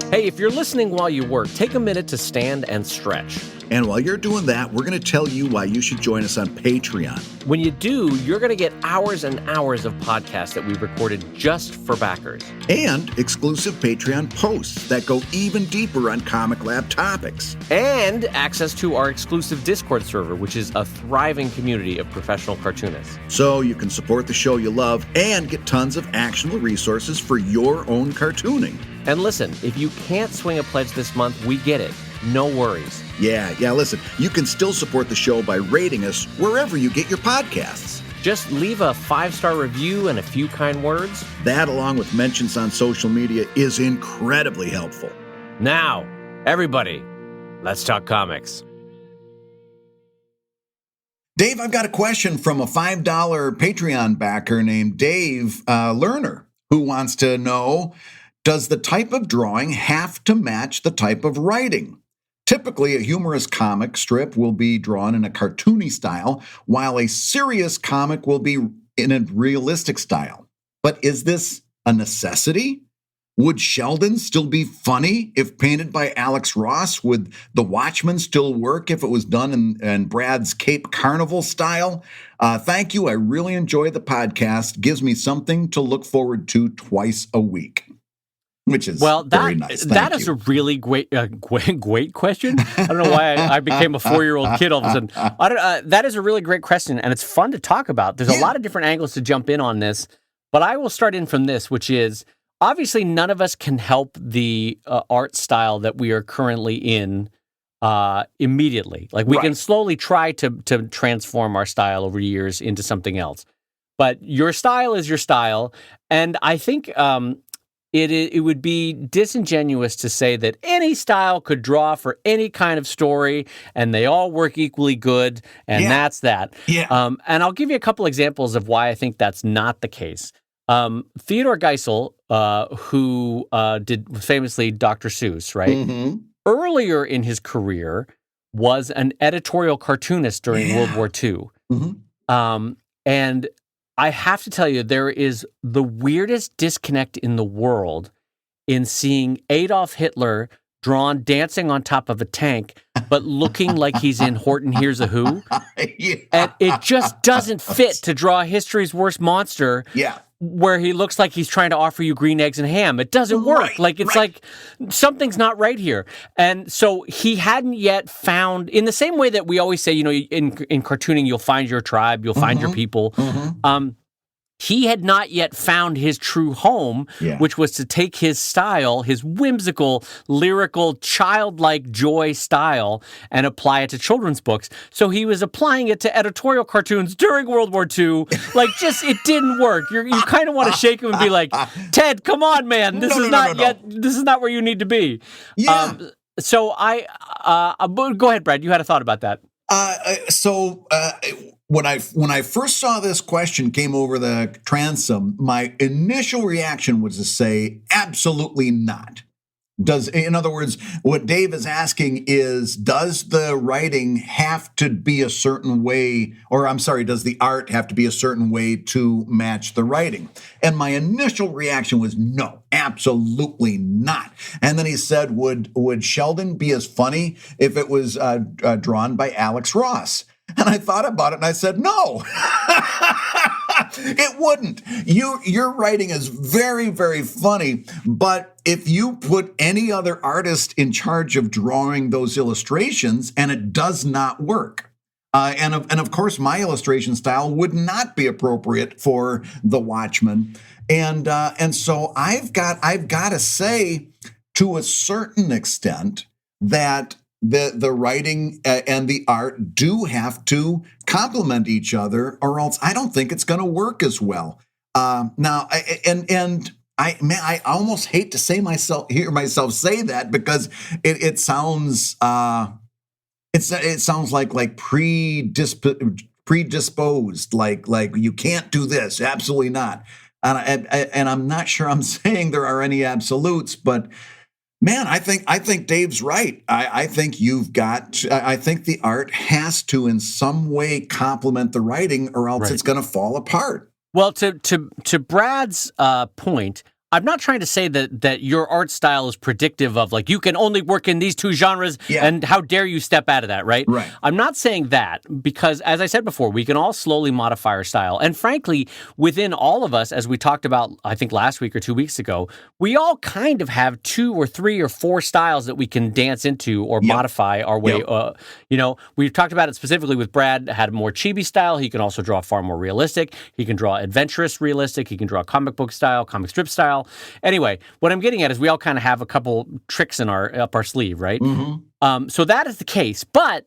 Hey, if you're listening while you work, take a minute to stand and stretch. And while you're doing that, we're going to tell you why you should join us on Patreon. When you do, you're going to get hours and hours of podcasts that we've recorded just for backers. And exclusive Patreon posts that go even deeper on ComicLab topics. And access to our exclusive Discord server, which is a thriving community of professional cartoonists. So you can support the show you love and get tons of actionable resources for your own cartooning. And listen, if you can't swing a pledge this month, we get it. No worries. Yeah, listen, you can still support the show by rating us wherever you get your podcasts. Just leave a 5-star review and a few kind words. That, along with mentions on social media, is incredibly helpful. Now, everybody, let's talk comics. Dave, I've got a question from a $5 Patreon backer named Dave Lerner, who wants to know, does the type of drawing have to match the type of writing? Typically, a humorous comic strip will be drawn in a cartoony style, while a serious comic will be in a realistic style. But is this a necessity? Would Sheldon still be funny if painted by Alex Ross? Would The Watchmen still work if it was done in Brad's Cape Carnival style? Thank you. I really enjoy the podcast. Gives me something to look forward to twice a week. Which is very nice. That is a really great question. I don't know why I became a 4-year-old kid all of a sudden. That is a really great question, and it's fun to talk about. There's a lot of different angles to jump in on this, but I will start in from this, which is, obviously none of us can help the art style that we are currently in immediately. Like we can slowly try to transform our style over years into something else. But your style is your style, and I think it would be disingenuous to say that any style could draw for any kind of story, and they all work equally good, and that's that. Yeah. And I'll give you a couple examples of why I think that's not the case. Theodore Geisel, who did famously Dr. Seuss, right? Mm-hmm. Earlier in his career, was an editorial cartoonist during World War II. Mm-hmm. And I have to tell you, there is the weirdest disconnect in the world in seeing Adolf Hitler drawn dancing on top of a tank, but looking like he's in Horton Hears a Who. And it just doesn't fit to draw history's worst monster. Where he looks like he's trying to offer you green eggs and ham. It doesn't work. Like something's not right here. And so he hadn't yet found, in the same way that we always say, in cartooning, you'll find your tribe, you'll find your people. He had not yet found his true home, which was to take his style, his whimsical, lyrical, childlike joy style, and apply it to children's books. So he was applying it to editorial cartoons during World War II. It didn't work. You kind of want to shake him and be like, Ted, come on, man. This is not where you need to be. Yeah. So go ahead, Brad. You had a thought about that. When I first saw this question came over the transom, my initial reaction was to say, absolutely not. In other words, what Dave is asking is, does the writing have to be a certain way, does the art have to be a certain way to match the writing? And my initial reaction was, no, absolutely not. And then he said, would Sheldon be as funny if it was drawn by Alex Ross? And I thought about it and I said, no, it wouldn't. Your writing is very, very funny. But if you put any other artist in charge of drawing those illustrations and it does not work, and of course, my illustration style would not be appropriate for The Watchmen. And so I've got to say, to a certain extent, that the writing and the art do have to complement each other, or else I don't think it's going to work as well. Now, I almost hate to hear myself say that, because it sounds it sounds like predisposed, like you can't do this, absolutely not. And I'm not sure I'm saying there are any absolutes, but man, I think Dave's right. I think I think the art has to in some way complement the writing, or else it's going to fall apart. Well, to Brad's point, I'm not trying to say that your art style is predictive of, like, you can only work in these two genres, and how dare you step out of that, right? I'm not saying that, because, as I said before, we can all slowly modify our style. And frankly, within all of us, as we talked about, I think last week or 2 weeks ago, we all kind of have 2 or 3 or 4 styles that we can dance into or modify our way. We've talked about it specifically with Brad, had a more chibi style. He can also draw far more realistic. He can draw adventurous realistic. He can draw comic book style, comic strip style. Anyway, what I'm getting at is we all kind of have a couple tricks up our sleeve, right? Mm-hmm. So that is the case. But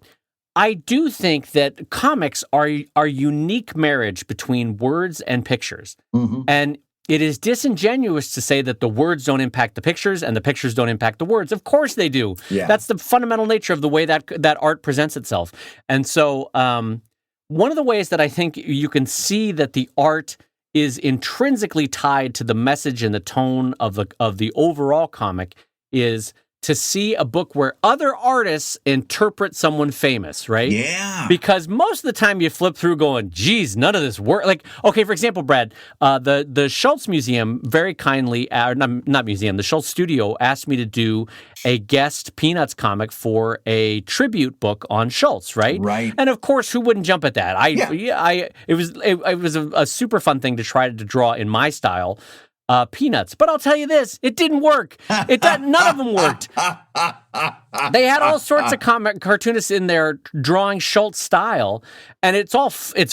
I do think that comics are unique marriage between words and pictures. Mm-hmm. And it is disingenuous to say that the words don't impact the pictures and the pictures don't impact the words. Of course they do. Yeah. That's the fundamental nature of the way that art presents itself. And so one of the ways that I think you can see that the art is intrinsically tied to the message and the tone of the overall comic is to see a book where other artists interpret someone famous, right? Yeah. Because most of the time you flip through going, geez, none of this work. Like, okay, for example, Brad, the Schultz Museum very kindly, not museum, the Schultz Studio asked me to do a guest Peanuts comic for a tribute book on Schultz, right? Right. And of course, who wouldn't jump at that? It was a super fun thing to try to draw in my style. Peanuts. But I'll tell you this, it didn't work. None of them worked. They had all sorts of cartoonists in there drawing Schultz style, and it's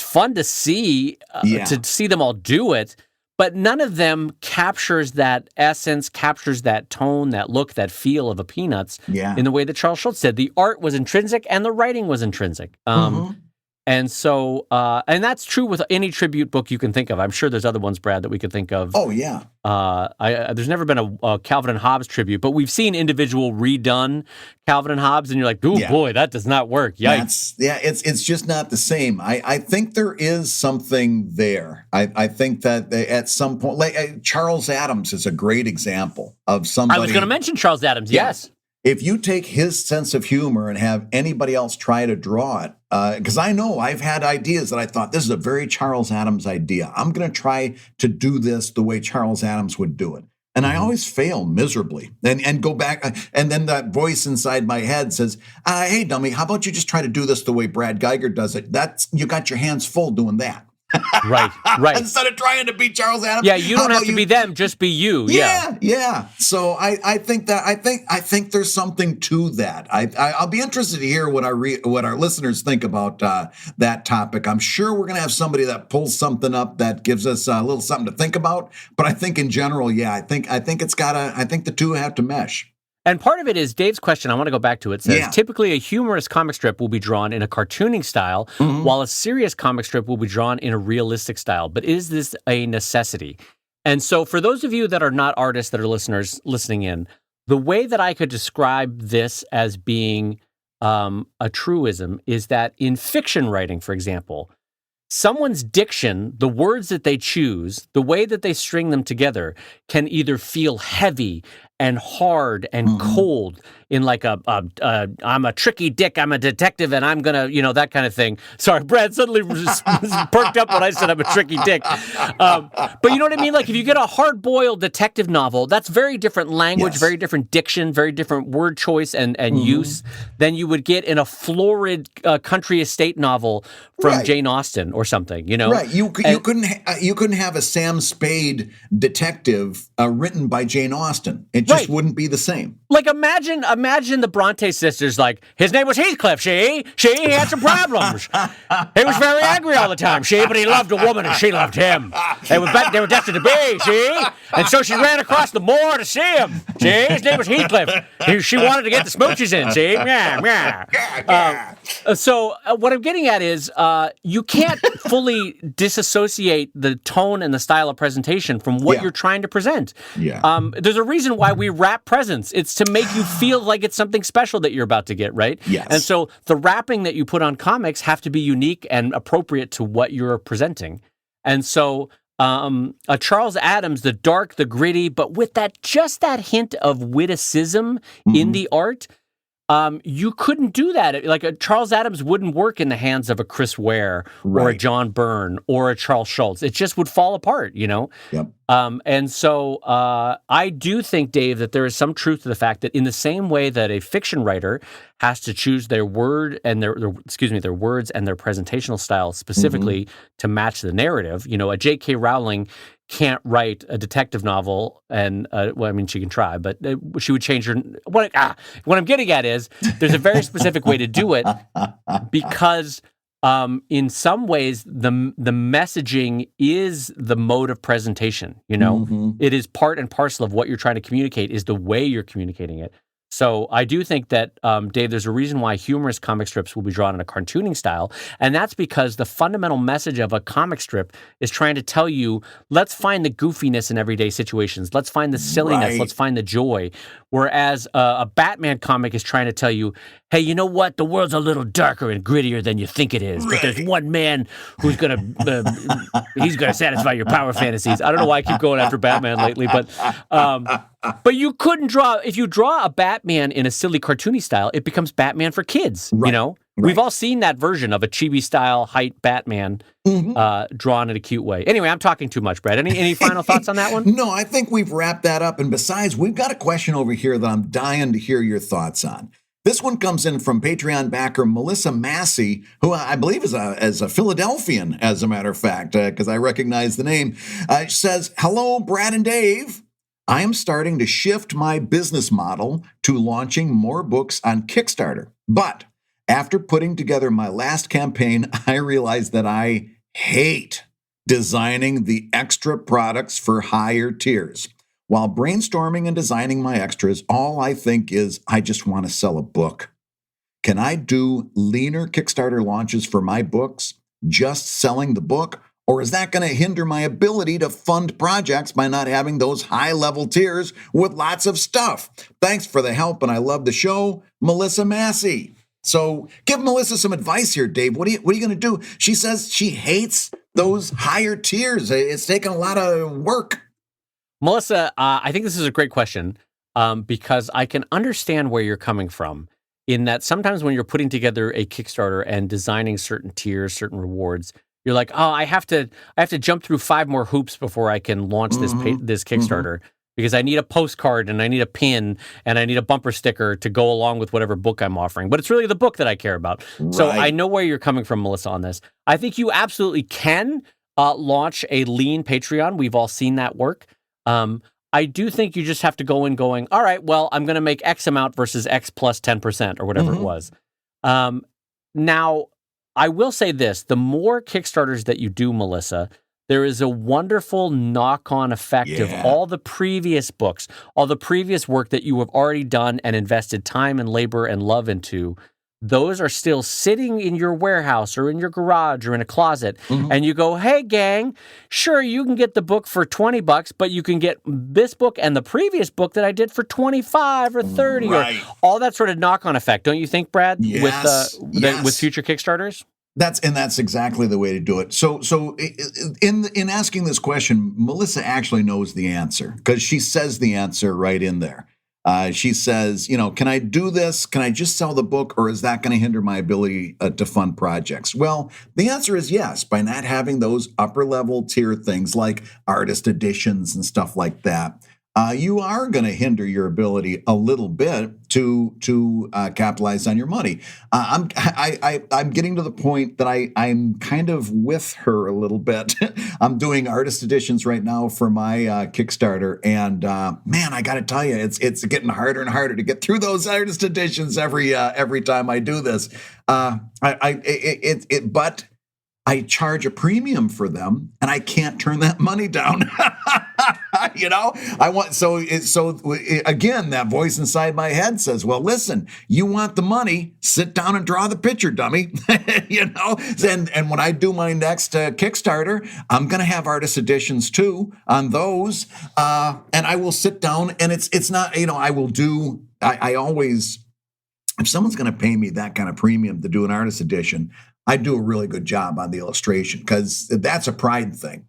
fun to see them all do it. but none of them captures that essence, captures that tone, that look, that feel of a Peanuts in the way that Charles Schulz did. The art was intrinsic and the writing was intrinsic. And so, and that's true with any tribute book you can think of. I'm sure there's other ones, Brad, that we could think of. Oh, yeah. There's never been a Calvin and Hobbes tribute, but we've seen individual redone Calvin and Hobbes, and you're like, boy, that does not work. Yikes. It's just not the same. I think there is something there. I think that at some point, like Charles Adams is a great example of somebody. I was going to mention Charles Adams, yes. If you take his sense of humor and have anybody else try to draw it, because I know I've had ideas that I thought, this is a very Charles Adams idea. I'm going to try to do this the way Charles Adams would do it. And I always fail miserably and go back. And then that voice inside my head says, hey, dummy, how about you just try to do this the way Brad Geiger does it? You got your hands full doing that. Right. Instead of trying to be Charles Adams. Yeah, you don't have to be them, just be you. Yeah. So I think there's something to that. I'll be interested to hear what our listeners think about that topic. I'm sure we're gonna have somebody that pulls something up that gives us a little something to think about. But I think in general, I think the two have to mesh. And part of it is Dave's question. I want to go back to it. It says, typically a humorous comic strip will be drawn in a cartooning style, while a serious comic strip will be drawn in a realistic style. But is this a necessity? And so for those of you that are not artists that are listening in, the way that I could describe this as being a truism is that in fiction writing, for example, someone's diction, the words that they choose, the way that they string them together can either feel heavy and hard and cold in like I'm a tricky dick, I'm a detective, and I'm gonna, that kind of thing. Sorry, Brad suddenly perked up when I said I'm a tricky dick. But you know what I mean? Like if you get a hard-boiled detective novel, that's very different language, very different diction, very different word choice and use than you would get in a florid country estate novel from Jane Austen or something, Right. You couldn't have a Sam Spade detective written by Jane Austen. It just wouldn't be the same. Like imagine the Bronte sisters, like his name was Heathcliff, he had some problems. He was very angry all the time, but he loved a woman and she loved him. They were destined to be, and so she ran across the moor to see him, his name was Heathcliff. She wanted to get the smooches in, So what I'm getting at is you can't fully disassociate the tone and the style of presentation from what you're trying to present. There's a reason why we wrap presents. It's to make you feel like it's something special that you're about to get, right? Yes. And so the wrapping that you put on comics have to be unique and appropriate to what you're presenting. And so a Charles Adams, the dark, the gritty, but with just that hint of witticism in the art, you couldn't do that. Like a Charles Adams wouldn't work in the hands of a Chris Ware or a John Byrne or a Charles Schulz. It just would fall apart, Yep. And so I do think, Dave, that there is some truth to the fact that in the same way that a fiction writer has to choose their words and their presentational style specifically to match the narrative, a J.K. Rowling can't write a detective novel, and she can try, but she would change her. What I'm getting at is there's a very specific way to do it because in some ways the messaging is the mode of presentation. It is part and parcel of what you're trying to communicate is the way you're communicating it. So I do think that, Dave, there's a reason why humorous comic strips will be drawn in a cartooning style, and that's because the fundamental message of a comic strip is trying to tell you, let's find the goofiness in everyday situations. Let's find the silliness. Let's find the joy. Whereas a Batman comic is trying to tell you, hey, you know what? The world's a little darker and grittier than you think it is. But there's one man who's he's gonna satisfy your power fantasies. I don't know why I keep going after Batman lately, but you couldn't if you draw a Batman in a silly cartoony style, it becomes Batman for kids, We've all seen that version of a chibi-style height Batman drawn in a cute way. Anyway, I'm talking too much, Brad. Any final thoughts on that one? No, I think we've wrapped that up. And besides, we've got a question over here that I'm dying to hear your thoughts on. This one comes in from Patreon backer Melissa Massey, who I believe is a Philadelphian, as a matter of fact, because I recognize the name. She says, hello, Brad and Dave. I am starting to shift my business model to launching more books on Kickstarter. But after putting together my last campaign, I realized that I hate designing the extra products for higher tiers. While brainstorming and designing my extras, all I think is I just want to sell a book. Can I do leaner Kickstarter launches for my books, just selling the book? Or is that going to hinder my ability to fund projects by not having those high-level tiers with lots of stuff? Thanks for the help, and I love the show, Melissa Massey. So give Melissa some advice here, Dave. What are you going to do? She says she hates those higher tiers. It's taken a lot of work. Melissa, I think this is a great question because I can understand where you're coming from in that sometimes when you're putting together a Kickstarter and designing certain tiers, certain rewards, you're like, oh, I have to jump through 5 more hoops before I can launch this Kickstarter because I need a postcard and I need a pin and I need a bumper sticker to go along with whatever book I'm offering. But it's really the book that I care about. Right. So I know where you're coming from, Melissa, on this. I think you absolutely can launch a lean Patreon. We've all seen that work. I do think you just have to go in going, all right, well, I'm going to make X amount versus X plus 10% or whatever it was. Now, I will say this, the more Kickstarters that you do, Melissa, there is a wonderful knock-on effect of all the previous books, all the previous work that you have already done and invested time and labor and love into. Those are still sitting in your warehouse or in your garage or in a closet. And you go, hey, gang, sure, you can get the book for $20, but you can get this book and the previous book that I did for 25 or 30 or all that sort of knock-on effect. Don't you think, Brad, with future Kickstarters? That's exactly the way to do it. So in asking this question, Melissa actually knows the answer because she says the answer right in there. She says, can I do this? Can I just sell the book? Or is that going to hinder my ability to fund projects? Well, the answer is yes. By not having those upper level tier things like artist editions and stuff like that, you are going to hinder your ability a little bit to capitalize on your money. I'm getting to the point that I'm kind of with her a little bit. I'm doing artist editions right now for my Kickstarter, and man, I got to tell you, it's getting harder and harder to get through those artist editions every time I do this. But I charge a premium for them, and I can't turn that money down. Again, that voice inside my head says, well, listen, you want the money, sit down and draw the picture, dummy. And when I do my next Kickstarter, I'm going to have artist editions too on those. And I will sit down, and it's not, I always, if someone's going to pay me that kind of premium to do an artist edition, I do a really good job on the illustration because that's a pride thing,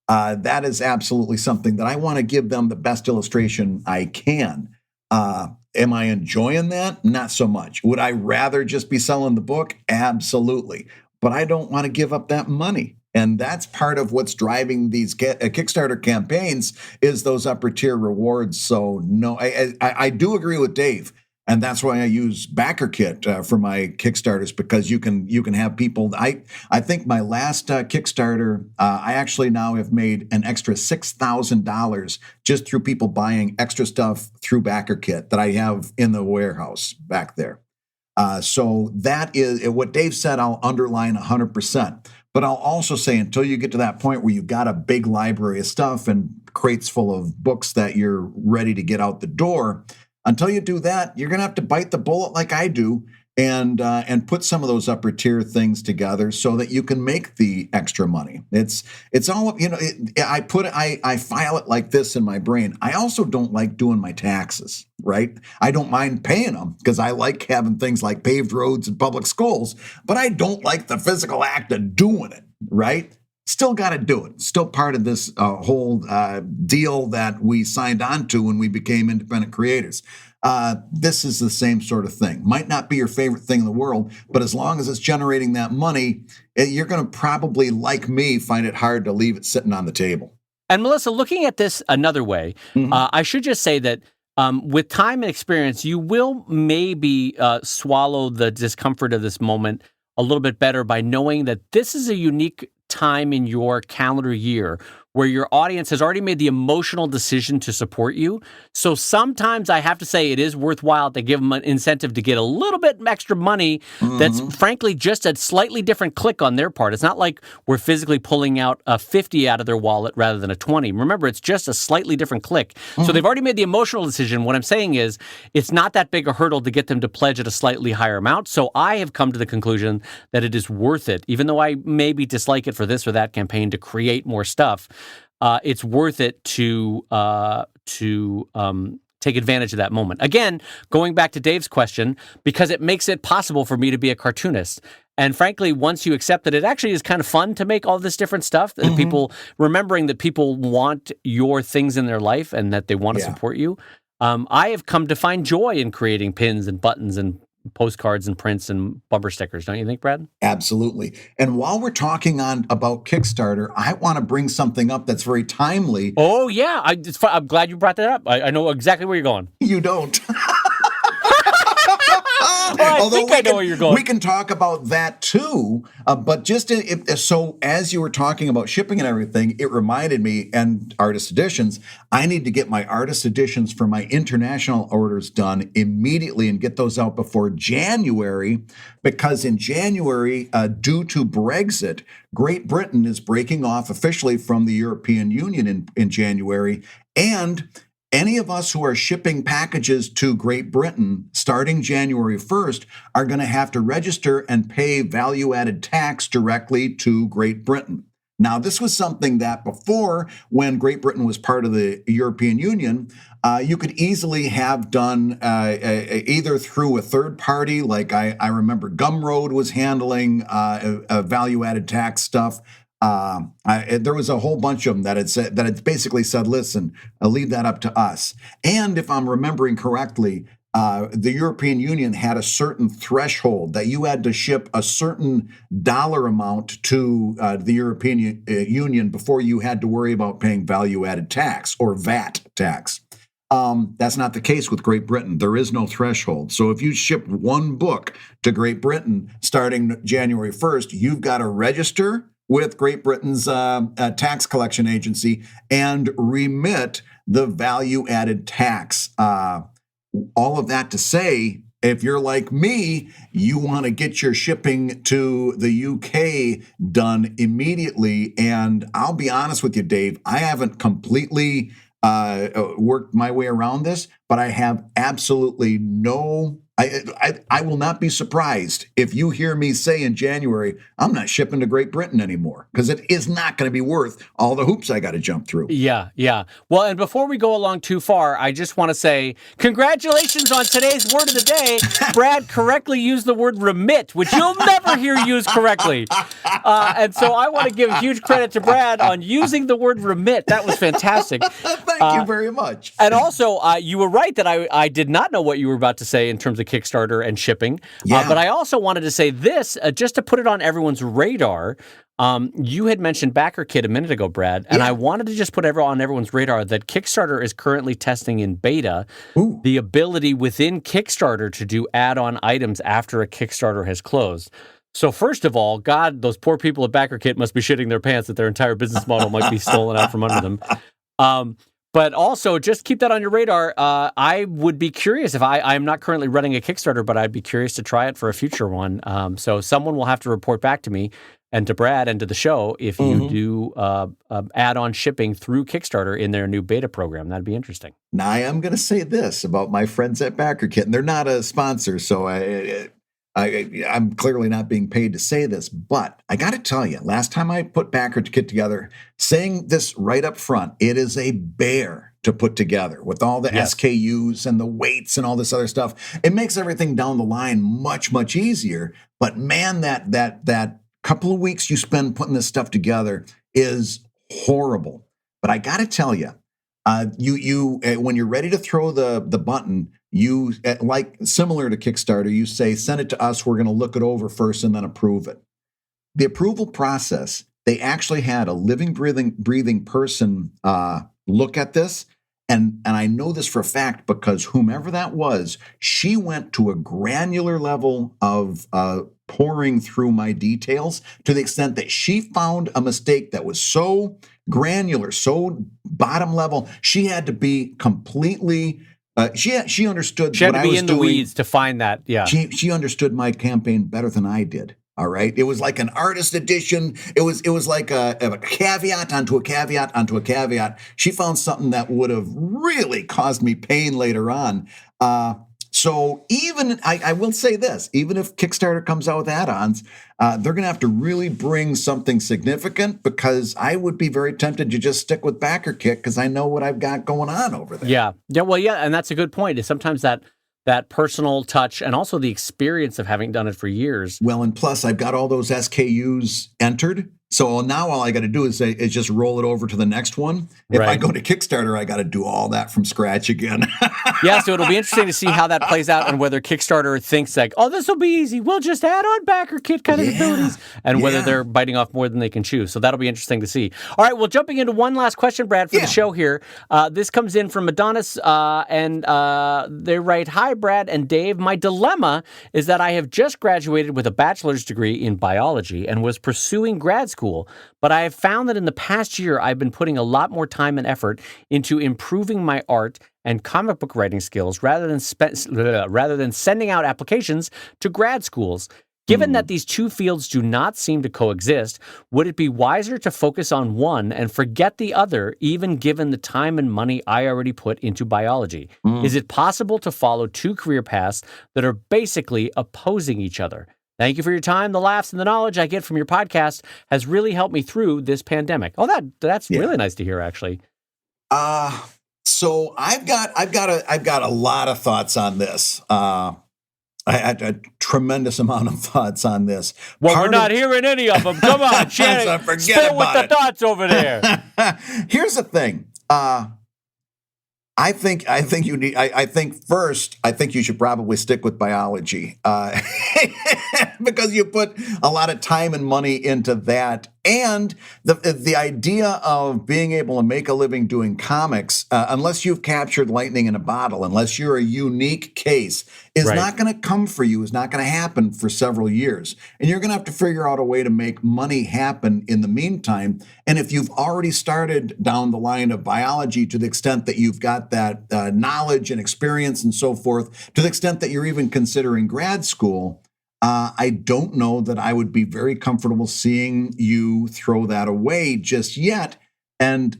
that is absolutely something that I want to give them the best illustration I can. Am I enjoying that? Not so much. Would I rather just be selling the book? Absolutely. But I don't want to give up that money. And that's part of what's driving these Kickstarter campaigns is those upper tier rewards. So no, I do agree with Dave. And that's why I use BackerKit for my Kickstarters because you can have people. I think my last Kickstarter, I actually now have made an extra $6,000 just through people buying extra stuff through BackerKit that I have in the warehouse back there. So that is what Dave said. I'll underline 100%. But I'll also say until you get to that point where you've got a big library of stuff and crates full of books that you're ready to get out the door. Until you do that, you're going to have to bite the bullet like I do and put some of those upper tier things together so that you can make the extra money. It's all, I file it like this in my brain. I also don't like doing my taxes, right? I don't mind paying them because I like having things like paved roads and public schools, but I don't like the physical act of doing it, right? Still got to do it. Still part of this whole deal that we signed on to when we became independent creators. This is the same sort of thing. Might not be your favorite thing in the world, but as long as it's generating that money, you're going to probably, like me, find it hard to leave it sitting on the table. And Melissa, looking at this another way, I should just say that with time and experience, you will maybe swallow the discomfort of this moment a little bit better by knowing that this is a unique time in your calendar year where your audience has already made the emotional decision to support you. So sometimes I have to say it is worthwhile to give them an incentive to get a little bit extra money that's frankly just a slightly different click on their part. It's not like we're physically pulling out a 50 out of their wallet rather than a 20. Remember, it's just a slightly different click. So they've already made the emotional decision. What I'm saying is it's not that big a hurdle to get them to pledge at a slightly higher amount. So I have come to the conclusion that it is worth it, even though I maybe dislike it for this or that campaign to create more stuff. It's worth it to take advantage of that moment. Again, going back to Dave's question, because it makes it possible for me to be a cartoonist. And frankly, once you accept that it actually is kind of fun to make all this different stuff, and people remembering that people want your things in their life and that they want to support you, I have come to find joy in creating pins and buttons and postcards and prints and bumper stickers. Don't you think, Brad? Absolutely. And while we're talking about Kickstarter, I want to bring something up that's very timely. Oh, yeah. I'm glad you brought that up. I know exactly where you're going. You don't. I think I know where you're going. We can talk about that too, but just so as you were talking about shipping and everything, it reminded me, and artist editions, I need to get my artist editions for my international orders done immediately and get those out before January, because in January, due to Brexit, Great Britain is breaking off officially from the European Union in January, and any of us who are shipping packages to Great Britain starting January 1st are going to have to register and pay value-added tax directly to Great Britain. Now, this was something that before, when Great Britain was part of the European Union, you could easily have done either through a third party, like I remember Gumroad was handling value-added tax stuff. There was a whole bunch of them that had basically said, listen, leave that up to us. And if I'm remembering correctly, the European Union had a certain threshold that you had to ship a certain dollar amount to the European Union before you had to worry about paying value-added tax or VAT tax. That's not the case with Great Britain. There is no threshold. So if you ship one book to Great Britain starting January 1st, you've got to register with Great Britain's tax collection agency and remit the value-added tax. All of that to say, if you're like me, you want to get your shipping to the UK done immediately. And I'll be honest with you, Dave, I haven't completely worked my way around this, but I have absolutely no... I will not be surprised if you hear me say in January, I'm not shipping to Great Britain anymore, because it is not going to be worth all the hoops I got to jump through. Yeah. Well, and before we go along too far, I just want to say congratulations on today's word of the day. Brad correctly used the word remit, which you'll never hear used correctly. And so I want to give huge credit to Brad on using the word remit. That was fantastic. Thank you very much. And also, you were right that I did not know what you were about to say in terms of Kickstarter and shipping. But I also wanted to say this, just to put it on everyone's radar. You had mentioned BackerKit a minute ago, Brad, and I wanted to just put on everyone's radar that Kickstarter is currently testing in beta the ability within Kickstarter to do add-on items after a Kickstarter has closed. So first of all, God, those poor people at BackerKit must be shitting their pants that their entire business model might be stolen out from under them. But also, just keep that on your radar. I would be curious if I'm not currently running a Kickstarter, but I'd be curious to try it for a future one. So someone will have to report back to me and to Brad and to the show if you do add-on shipping through Kickstarter in their new beta program. That'd be interesting. Now, I am going to say this about my friends at BackerKit, and they're not a sponsor, so I'm clearly not being paid to say this, but I got to tell you, last time I put BackerKit together, saying this right up front, it is a bear to put together with all the SKUs and the weights and all this other stuff. It makes everything down the line much, much easier. But man, that couple of weeks you spend putting this stuff together is horrible. But I got to tell you, you when you're ready to throw the button, you, like similar to Kickstarter, you say, send it to us. We're going to look it over first and then approve it. The approval process, they actually had a living, breathing person look at this. And I know this for a fact because whomever that was, she went to a granular level of pouring through my details to the extent that she found a mistake that was so granular, so bottom level. She had to be completely. She understood. She had what to be I was in doing. the weeds to find that. Yeah. She understood my campaign better than I did. All right. It was like an artist edition. It was like a caveat onto a caveat onto a caveat. She found something that would have really caused me pain later on. So even, I will say this, even if Kickstarter comes out with add-ons, they're going to have to really bring something significant, because I would be very tempted to just stick with backer kit because I know what I've got going on over there. Yeah. Well, yeah. And that's a good point. Is sometimes that personal touch and also the experience of having done it for years. Well, and plus I've got all those SKUs entered. So now all I got to do is just roll it over to the next one. If I go to Kickstarter, I got to do all that from scratch again. Yeah, so it'll be interesting to see how that plays out and whether Kickstarter thinks like, oh, this will be easy. We'll just add on backer kit kind of abilities, and whether they're biting off more than they can chew. So that'll be interesting to see. All right, well, jumping into one last question, Brad, for the show here. This comes in from Adonis, and they write, "Hi, Brad and Dave. My dilemma is that I have just graduated with a bachelor's degree in biology and was pursuing grad school, but I have found that in the past year, I've been putting a lot more time and effort into improving my art and comic book writing skills rather than sending out applications to grad schools. Given that these two fields do not seem to coexist, would it be wiser to focus on one and forget the other, even given the time and money I already put into biology? Is it possible to follow two career paths that are basically opposing each other? Thank you for your time. The laughs and the knowledge I get from your podcast has really helped me through this pandemic." Oh, that's really nice to hear, actually. So I've got a lot of thoughts on this. I had a tremendous amount of thoughts on this. Well, we're not hearing any of them. Come on, Shannon. Spit with the thoughts over there. Here's the thing. I think you should probably stick with biology, because you put a lot of time and money into that, and the idea of being able to make a living doing comics, unless you've captured lightning in a bottle, unless you're a unique case, is not going to come for you. Is not going to happen for several years, and you're going to have to figure out a way to make money happen in the meantime. And if you've already started down the line of biology to the extent that you've got that knowledge and experience and so forth, to the extent that you're even considering grad school, I don't know that I would be very comfortable seeing you throw that away just yet. And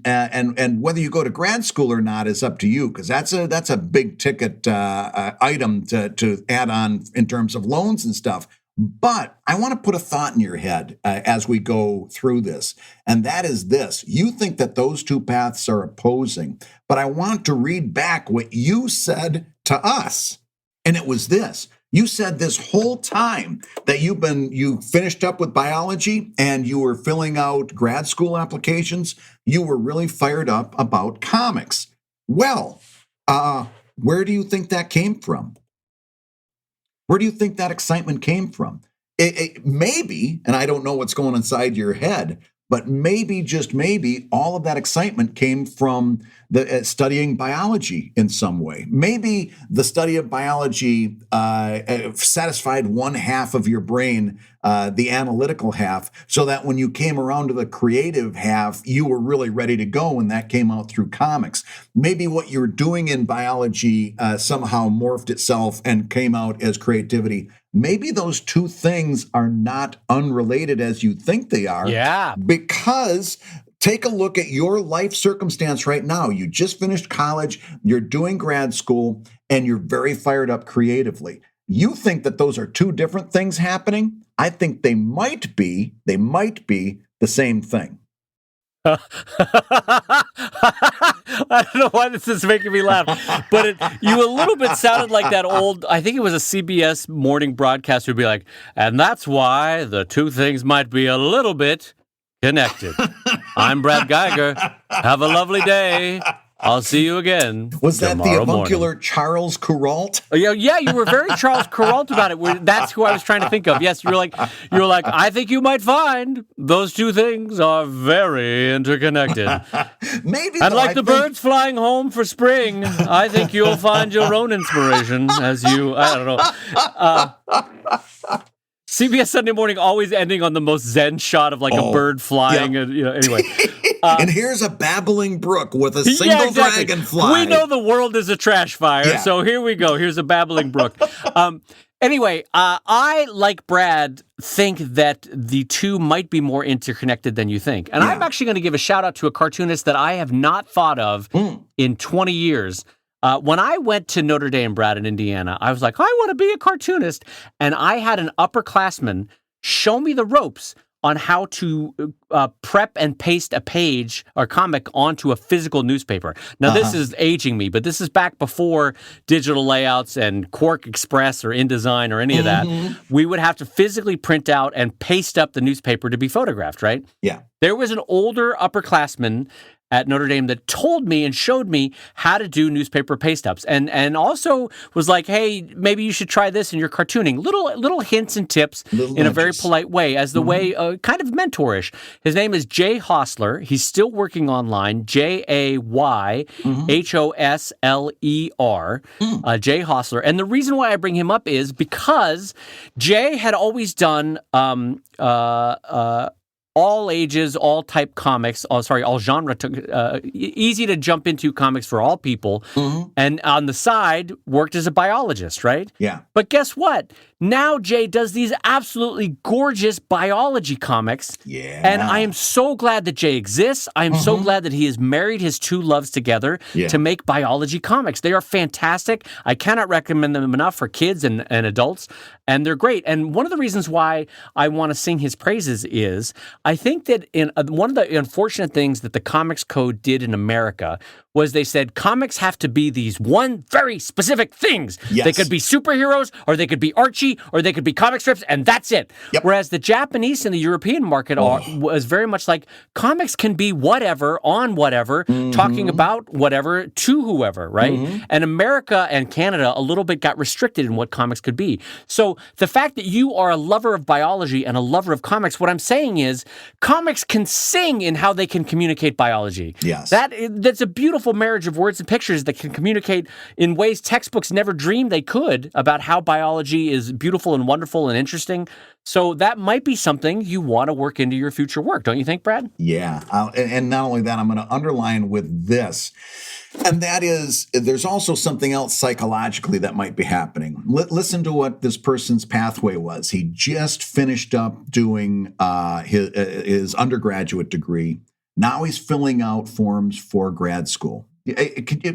whether you go to grad school or not is up to you, because that's a big ticket item to add on in terms of loans and stuff. But I want to put a thought in your head as we go through this, and that is this. You think that those two paths are opposing, but I want to read back what you said to us, and it was this. You said this whole time that you finished up with biology and you were filling out grad school applications, you were really fired up about comics. Well, where do you think that came from? Where do you think that excitement came from? It maybe, and I don't know what's going inside your head, but maybe, just maybe, all of that excitement came from the studying biology in some way. Maybe the study of biology satisfied one half of your brain, the analytical half, so that when you came around to the creative half, you were really ready to go, and that came out through comics. Maybe what you were doing in biology somehow morphed itself and came out as creativity. Maybe those two things are not unrelated as you think they are. Yeah. Because take a look at your life circumstance right now. You just finished college, you're doing grad school, and you're very fired up creatively. You think that those are two different things happening? I think they might be the same thing. I don't know why this is making me laugh, but you a little bit sounded like that old, I think it was a CBS morning broadcast who'd be like, and that's why the two things might be a little bit connected. I'm Brad Geiger. Have a lovely day. I'll see you again. Was that the avuncular morning. Charles Kuralt? Yeah, you were very Charles Kuralt about it. That's who I was trying to think of. Yes, you were like, I think you might find those two things are very interconnected. Maybe. And like the birds flying home for spring, I think you'll find your own inspiration as you. I don't know. CBS Sunday Morning always ending on the most zen shot of like a bird flying. Yep. And, anyway. And here's a babbling brook with a single dragonfly. We know the world is a trash fire, so here we go. Here's a babbling brook. Anyway, I, like Brad, think that the two might be more interconnected than you think. And I'm actually going to give a shout out to a cartoonist that I have not thought of in 20 years. When I went to Notre Dame, Brad, in Indiana, I was like, I want to be a cartoonist. And I had an upperclassman show me the ropes on how to prep and paste a page or comic onto a physical newspaper. Now, this is aging me, but this is back before digital layouts and Quark Express or InDesign or any of that. We would have to physically print out and paste up the newspaper to be photographed, right? Yeah. There was an older upperclassman at Notre Dame that told me and showed me how to do newspaper paste-ups and also was like, hey, maybe you should try this in your cartooning. Little hints and tips in a very polite way as the way, kind of mentorish. His name is Jay Hostler. He's still working online, Jayhosler, Jay Hostler. And the reason why I bring him up is because Jay had always done all ages, all type comics, all genre, easy to jump into comics for all people. And on the side, worked as a biologist, right? Yeah. But guess what? Now Jay does these absolutely gorgeous biology comics. Yeah. And I am so glad that Jay exists. I am so glad that he has married his two loves together to make biology comics. They are fantastic. I cannot recommend them enough for kids and adults. And they're great. And one of the reasons why I want to sing his praises is I think that in one of the unfortunate things that the Comics Code did in America was they said comics have to be these one very specific things. Yes. They could be superheroes, or they could be Archie, or they could be comic strips, and that's it. Yep. Whereas the Japanese and the European market was very much like comics can be whatever, on whatever, talking about whatever, to whoever, right? And America and Canada a little bit got restricted in what comics could be. So the fact that you are a lover of biology and a lover of comics, what I'm saying is comics can sing in how they can communicate biology. Yes. That's a beautiful marriage of words and pictures that can communicate in ways textbooks never dreamed they could about how biology is beautiful and wonderful and interesting. So that might be something you want to work into your future work, don't you think, Brad? Yeah. And not only that, I'm going to underline with this. And that is, there's also something else psychologically that might be happening. Listen to what this person's pathway was. He just finished up doing his undergraduate degree. Now he's filling out forms for grad school.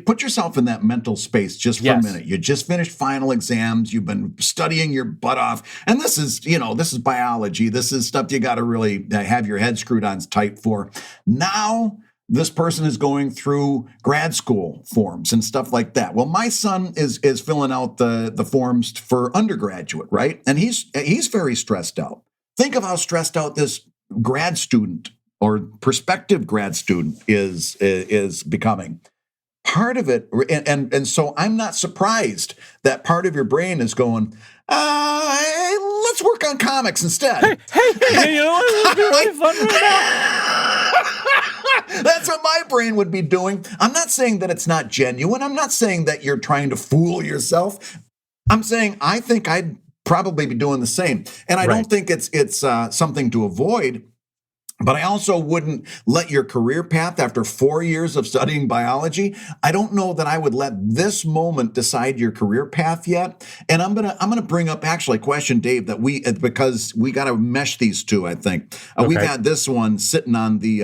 Put yourself in that mental space just for a minute. You just finished final exams. You've been studying your butt off. And this is biology. This is stuff you got to really have your head screwed on tight for. Now, this person is going through grad school forms and stuff like that. Well, my son is filling out the forms for undergraduate, right? And he's very stressed out. Think of how stressed out this grad student or prospective grad student is becoming. Part of it, and so I'm not surprised that part of your brain is going, let's work on comics instead. Hey, you know what? It would be really fun right now. That's what my brain would be doing. I'm not saying that it's not genuine. I'm not saying that you're trying to fool yourself. I'm saying I think I'd probably be doing the same. And I don't think it's something to avoid. But I also wouldn't let your career path after 4 years of studying biology. I don't know that I would let this moment decide your career path yet. And I'm gonna bring up actually a question, Dave, that because we got to mesh these two. I think we've had this one sitting on the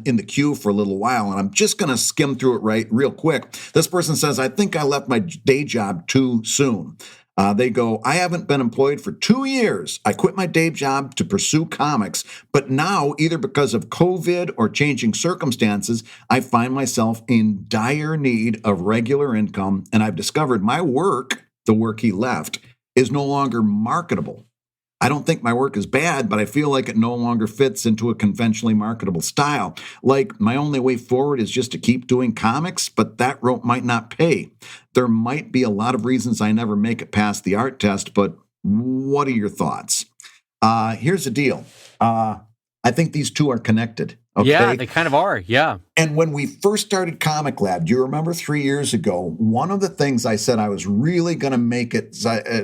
in the queue for a little while, and I'm just gonna skim through it real quick. This person says, "I think I left my day job too soon." They go, "I haven't been employed for 2 years. I quit my day job to pursue comics, but now, either because of COVID or changing circumstances, I find myself in dire need of regular income, and I've discovered my work, the work he left, is no longer marketable. I don't think my work is bad, but I feel like it no longer fits into a conventionally marketable style. Like, my only way forward is just to keep doing comics, but that route might not pay. There might be a lot of reasons I never make it past the art test, but what are your thoughts?" Here's the deal. I think these two are connected. Okay? Yeah, they kind of are. Yeah. And when we first started ComicLab, do you remember 3 years ago, one of the things I said I was really going to make it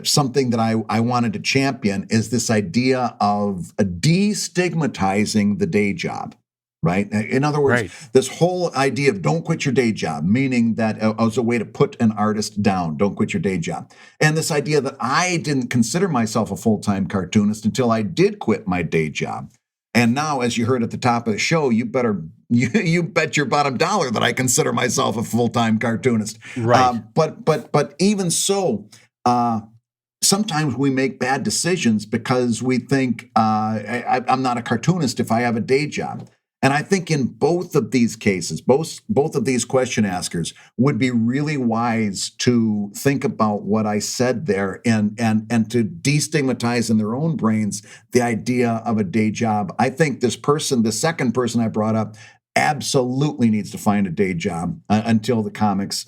something that I wanted to champion is this idea of destigmatizing the day job, right? In other words, this whole idea of don't quit your day job, meaning that as a way to put an artist down, don't quit your day job. And this idea that I didn't consider myself a full-time cartoonist until I did quit my day job. And now, as you heard at the top of the show, you bet your bottom dollar that I consider myself a full-time cartoonist. Right. But even so, sometimes we make bad decisions because we think I'm not a cartoonist if I have a day job. And I think in both of these cases, both of these question askers would be really wise to think about what I said there and to destigmatize in their own brains the idea of a day job. I think this person, the second person I brought up, absolutely needs to find a day job until the comics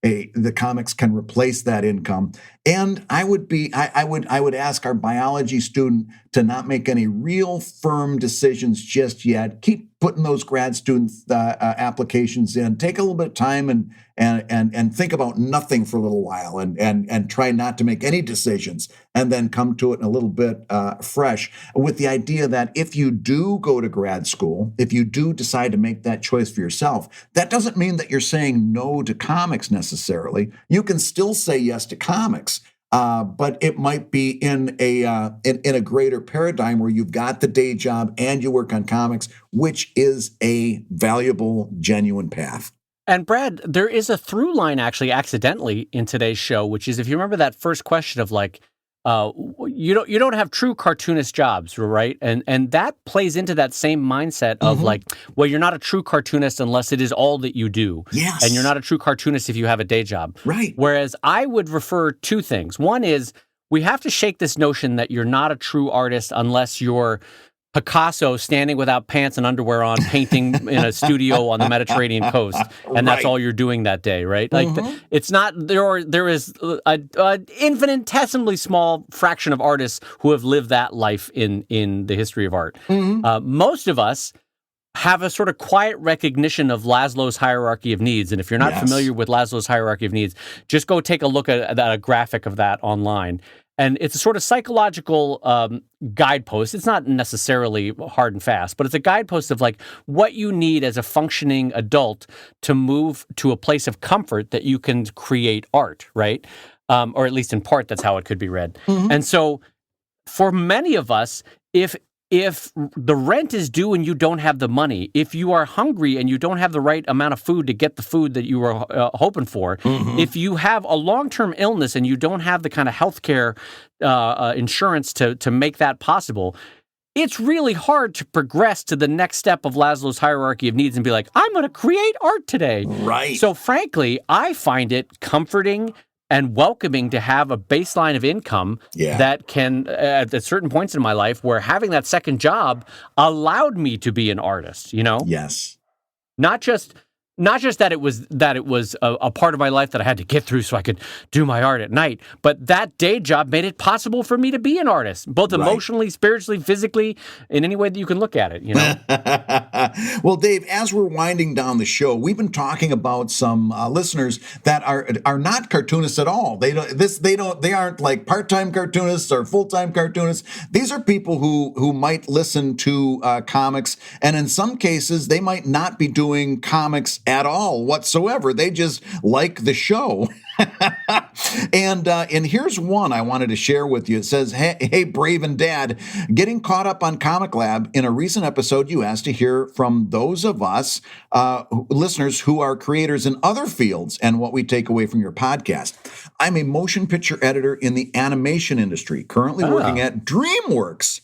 the comics can replace that income. And I would ask our biology student to not make any real firm decisions just yet. Keep putting those grad student applications in. Take a little bit of time and think about nothing for a little while and try not to make any decisions, and then come to it in a little bit fresh, with the idea that if you do go to grad school, if you do decide to make that choice for yourself, that doesn't mean that you're saying no to comics necessarily. You can still say yes to comics. But it might be in a greater paradigm where you've got the day job and you work on comics, which is a valuable, genuine path. And Brad, there is a through line actually accidentally in today's show, which is, if you remember that first question of like, you don't have true cartoonist jobs, right? And that plays into that same mindset of like, well, you're not a true cartoonist unless it is all that you do. Yes. And you're not a true cartoonist if you have a day job. Right. Whereas I would refer two things. One is we have to shake this notion that you're not a true artist unless you're Picasso standing without pants and underwear on, painting in a studio on the Mediterranean coast, and that's all you're doing that day, right? Like, it's not there is an infinitesimally small fraction of artists who have lived that life in the history of art. Most of us have a sort of quiet recognition of Maslow's hierarchy of needs, and if you're not familiar with Maslow's hierarchy of needs, just go take a look at a graphic of that online. And it's a sort of psychological guidepost. It's not necessarily hard and fast, but it's a guidepost of like what you need as a functioning adult to move to a place of comfort that you can create art, right? Or at least in part, that's how it could be read. And so for many of us, if the rent is due and you don't have the money, if you are hungry and you don't have the right amount of food to get the food that you were hoping for, if you have a long-term illness and you don't have the kind of healthcare insurance to make that possible, it's really hard to progress to the next step of Maslow's hierarchy of needs and be like, I'm going to create art today. Right. So frankly, I find it comforting and welcoming to have a baseline of income that can, at certain points in my life, where having that second job allowed me to be an artist, you know? Yes. Not just that it was a part of my life that I had to get through so I could do my art at night, but that day job made it possible for me to be an artist, both emotionally, spiritually, physically, in any way that you can look at it, you know? Well, Dave, as we're winding down the show, we've been talking about some listeners that are not cartoonists at all. They aren't like part-time cartoonists or full-time cartoonists. These are people who might listen to comics, and in some cases, they might not be doing comics at all whatsoever. They just like the show. And here's one I wanted to share with you. It says, hey, Brave and Dad, getting caught up on ComicLab. In a recent episode, you asked to hear from those of us listeners who are creators in other fields and what we take away from your podcast. I'm a motion picture editor in the animation industry, currently working at DreamWorks.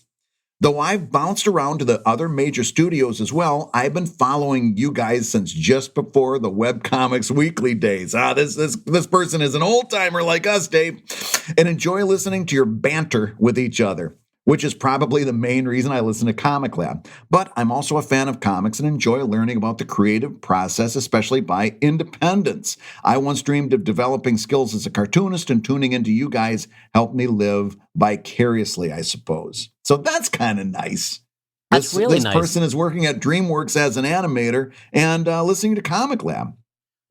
Though I've bounced around to the other major studios as well, I've been following you guys since just before the Webcomics Weekly days. This person is an old-timer like us, Dave, and enjoy listening to your banter with each other, which is probably the main reason I listen to ComicLab. But I'm also a fan of comics and enjoy learning about the creative process, especially by independents. I once dreamed of developing skills as a cartoonist, and tuning into you guys helped me live vicariously, I suppose. So that's kind of nice. That's really this nice. person is working at DreamWorks as an animator and listening to ComicLab.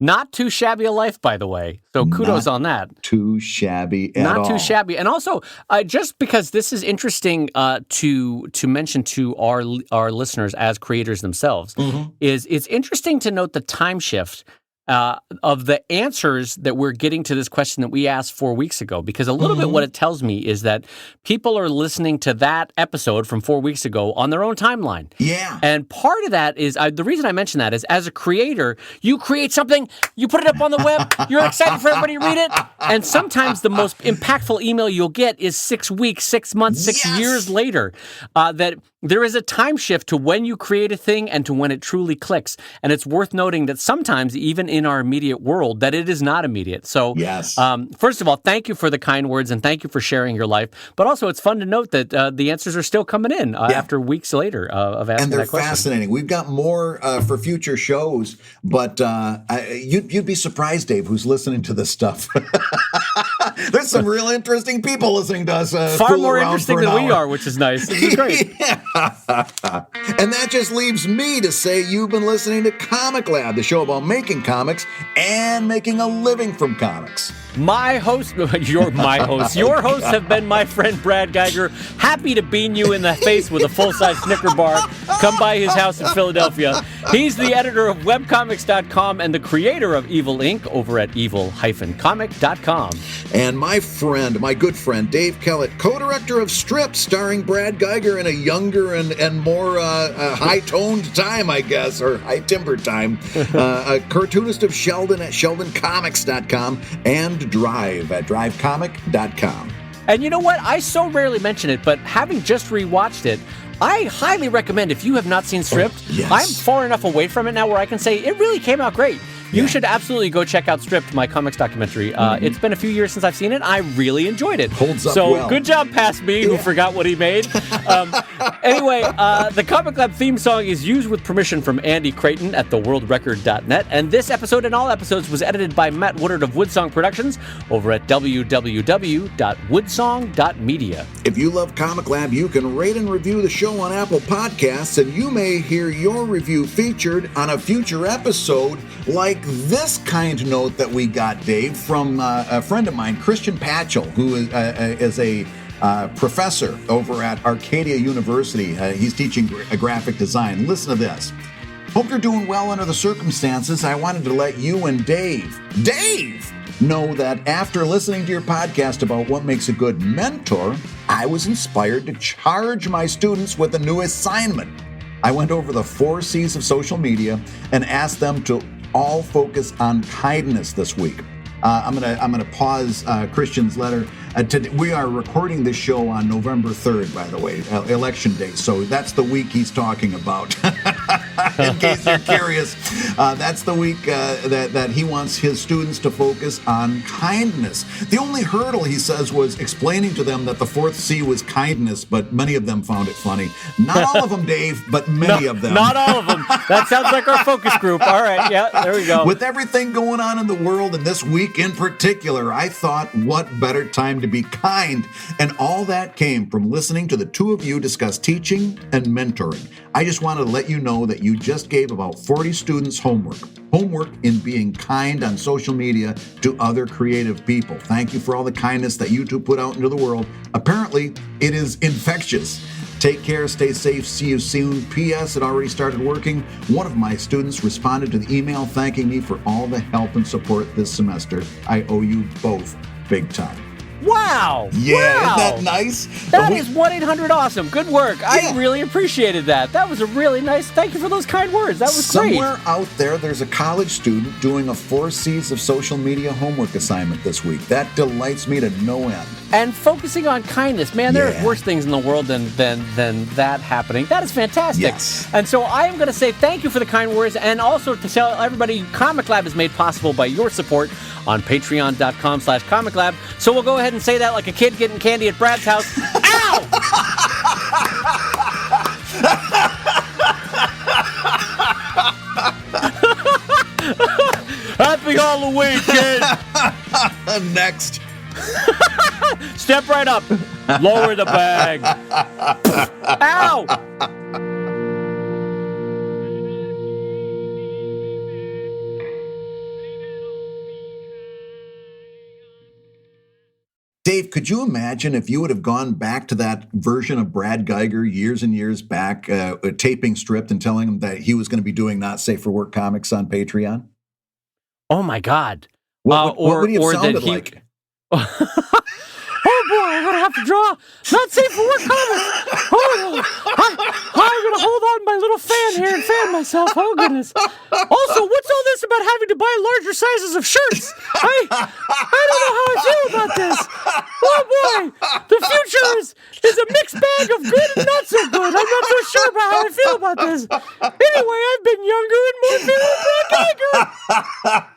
Not too shabby a life, by the way. So kudos on that. Too shabby at all. Not too shabby. And also, just because this is interesting to mention to our listeners as creators themselves, is it's interesting to note the time shift of the answers that we're getting to this question that we asked 4 weeks ago. Because a little bit what it tells me is that people are listening to that episode from 4 weeks ago on their own timeline. Yeah. And part of that is, the reason I mention that is, as a creator, you create something, you put it up on the web, you're excited for everybody to read it, and sometimes the most impactful email you'll get is 6 weeks, 6 months, 6 years later. That there is a time shift to when you create a thing and to when it truly clicks. And it's worth noting that sometimes, even in our immediate world, that it is not immediate. So, first of all, thank you for the kind words and thank you for sharing your life. But also, it's fun to note that the answers are still coming in after weeks later of asking that question. And they're fascinating. We've got more for future shows, but you'd be surprised, Dave, who's listening to this stuff. There's some real interesting people listening to us. Far more interesting than we are, which is nice. This is great. And that just leaves me to say you've been listening to ComicLab, the show about making comics and making a living from comics. My host, you're my host. Your hosts have been my friend Brad Geiger. Happy to bean you in the face with a full-size Snicker bar. Come by his house in Philadelphia. He's the editor of webcomics.com and the creator of Evil Inc. over at evil-comic.com. And my friend, my good friend, Dave Kellett, co-director of Strips, starring Brad Geiger in a younger and more high-toned time, I guess, or high-timbered time. A cartoonist of Sheldon at sheldoncomics.com and Drive at drivecomic.com. And you know what? I so rarely mention it, but having just rewatched it, I highly recommend, if you have not seen Stripped, I'm far enough away from it now where I can say it really came out great. You should absolutely go check out Stripped, my comics documentary. It's been a few years since I've seen it. I really enjoyed it. Holds up well. So good job past me, who forgot what he made. Anyway, the ComicLab theme song is used with permission from Andy Creighton at theworldrecord.net. And this episode and all episodes was edited by Matt Woodard of Woodsong Productions over at www.woodsong.media. If you love ComicLab, you can rate and review the show on Apple Podcasts, and you may hear your review featured on a future episode, like this kind note that we got, Dave, from a friend of mine, Christian Patchell, who is a professor over at Arcadia University. He's teaching graphic design. Listen to this. Hope you're doing well under the circumstances. I wanted to let you and Dave know that after listening to your podcast about what makes a good mentor, I was inspired to charge my students with a new assignment. I went over the 4 C's of social media and asked them to all focus on kindness this week. I'm gonna pause Christian's letter. We are recording this show on November 3rd, by the way, Election Day. So that's the week he's talking about. In case you're curious, that's the week that he wants his students to focus on kindness. The only hurdle, he says, was explaining to them that the 4th C was kindness, but many of them found it funny. Not all of them, Dave, but many of them. Not all of them. That sounds like our focus group. All right, yeah, there we go. With everything going on in the world and this week in particular, I thought, what better time to be kind? And all that came from listening to the two of you discuss teaching and mentoring. I just wanted to let you know that you just gave about 40 students homework in being kind on social media to other creative people. Thank you for all the kindness that you two put out into the world. Apparently, it is infectious. Take care, stay safe, see you soon. P.S. It already started working. One of my students responded to the email thanking me for all the help and support this semester. I owe you both big time. Wow. Yeah, wow. Isn't that nice? That is 1-800-AWESOME. Good work. I really appreciated that. That was a really nice, thank you for those kind words. That was great. Somewhere out there's a college student doing a 4 C's of social media homework assignment this week. That delights me to no end. And focusing on kindness. Man, there are worse things in the world than that happening. That is fantastic. Yes. And so I am going to say thank you for the kind words, and also to tell everybody ComicLab is made possible by your support on patreon.com/ComicLab. So we'll go ahead and say that like a kid getting candy at Brad's house. Ow! Happy Halloween, kid! Next. Step right up. Lower the bag. Ow! Dave, could you imagine if you would have gone back to that version of Brad Geiger years and years back, taping Stripped and telling him that he was going to be doing Not Safe for Work comics on Patreon? Oh my God! What would he have sounded like? Oh boy, I'm gonna have to draw Not Safe for Work comics. Oh, I'm gonna hold on my little fan here and fan myself. Oh goodness. Also, what's all this about having to buy larger sizes of shirts? I don't know how I feel about this. Oh boy, the future is a mixed bag of good and not so good. I'm not so sure about how I feel about this. Anyway, I've been younger and more feeling Brad Geiger.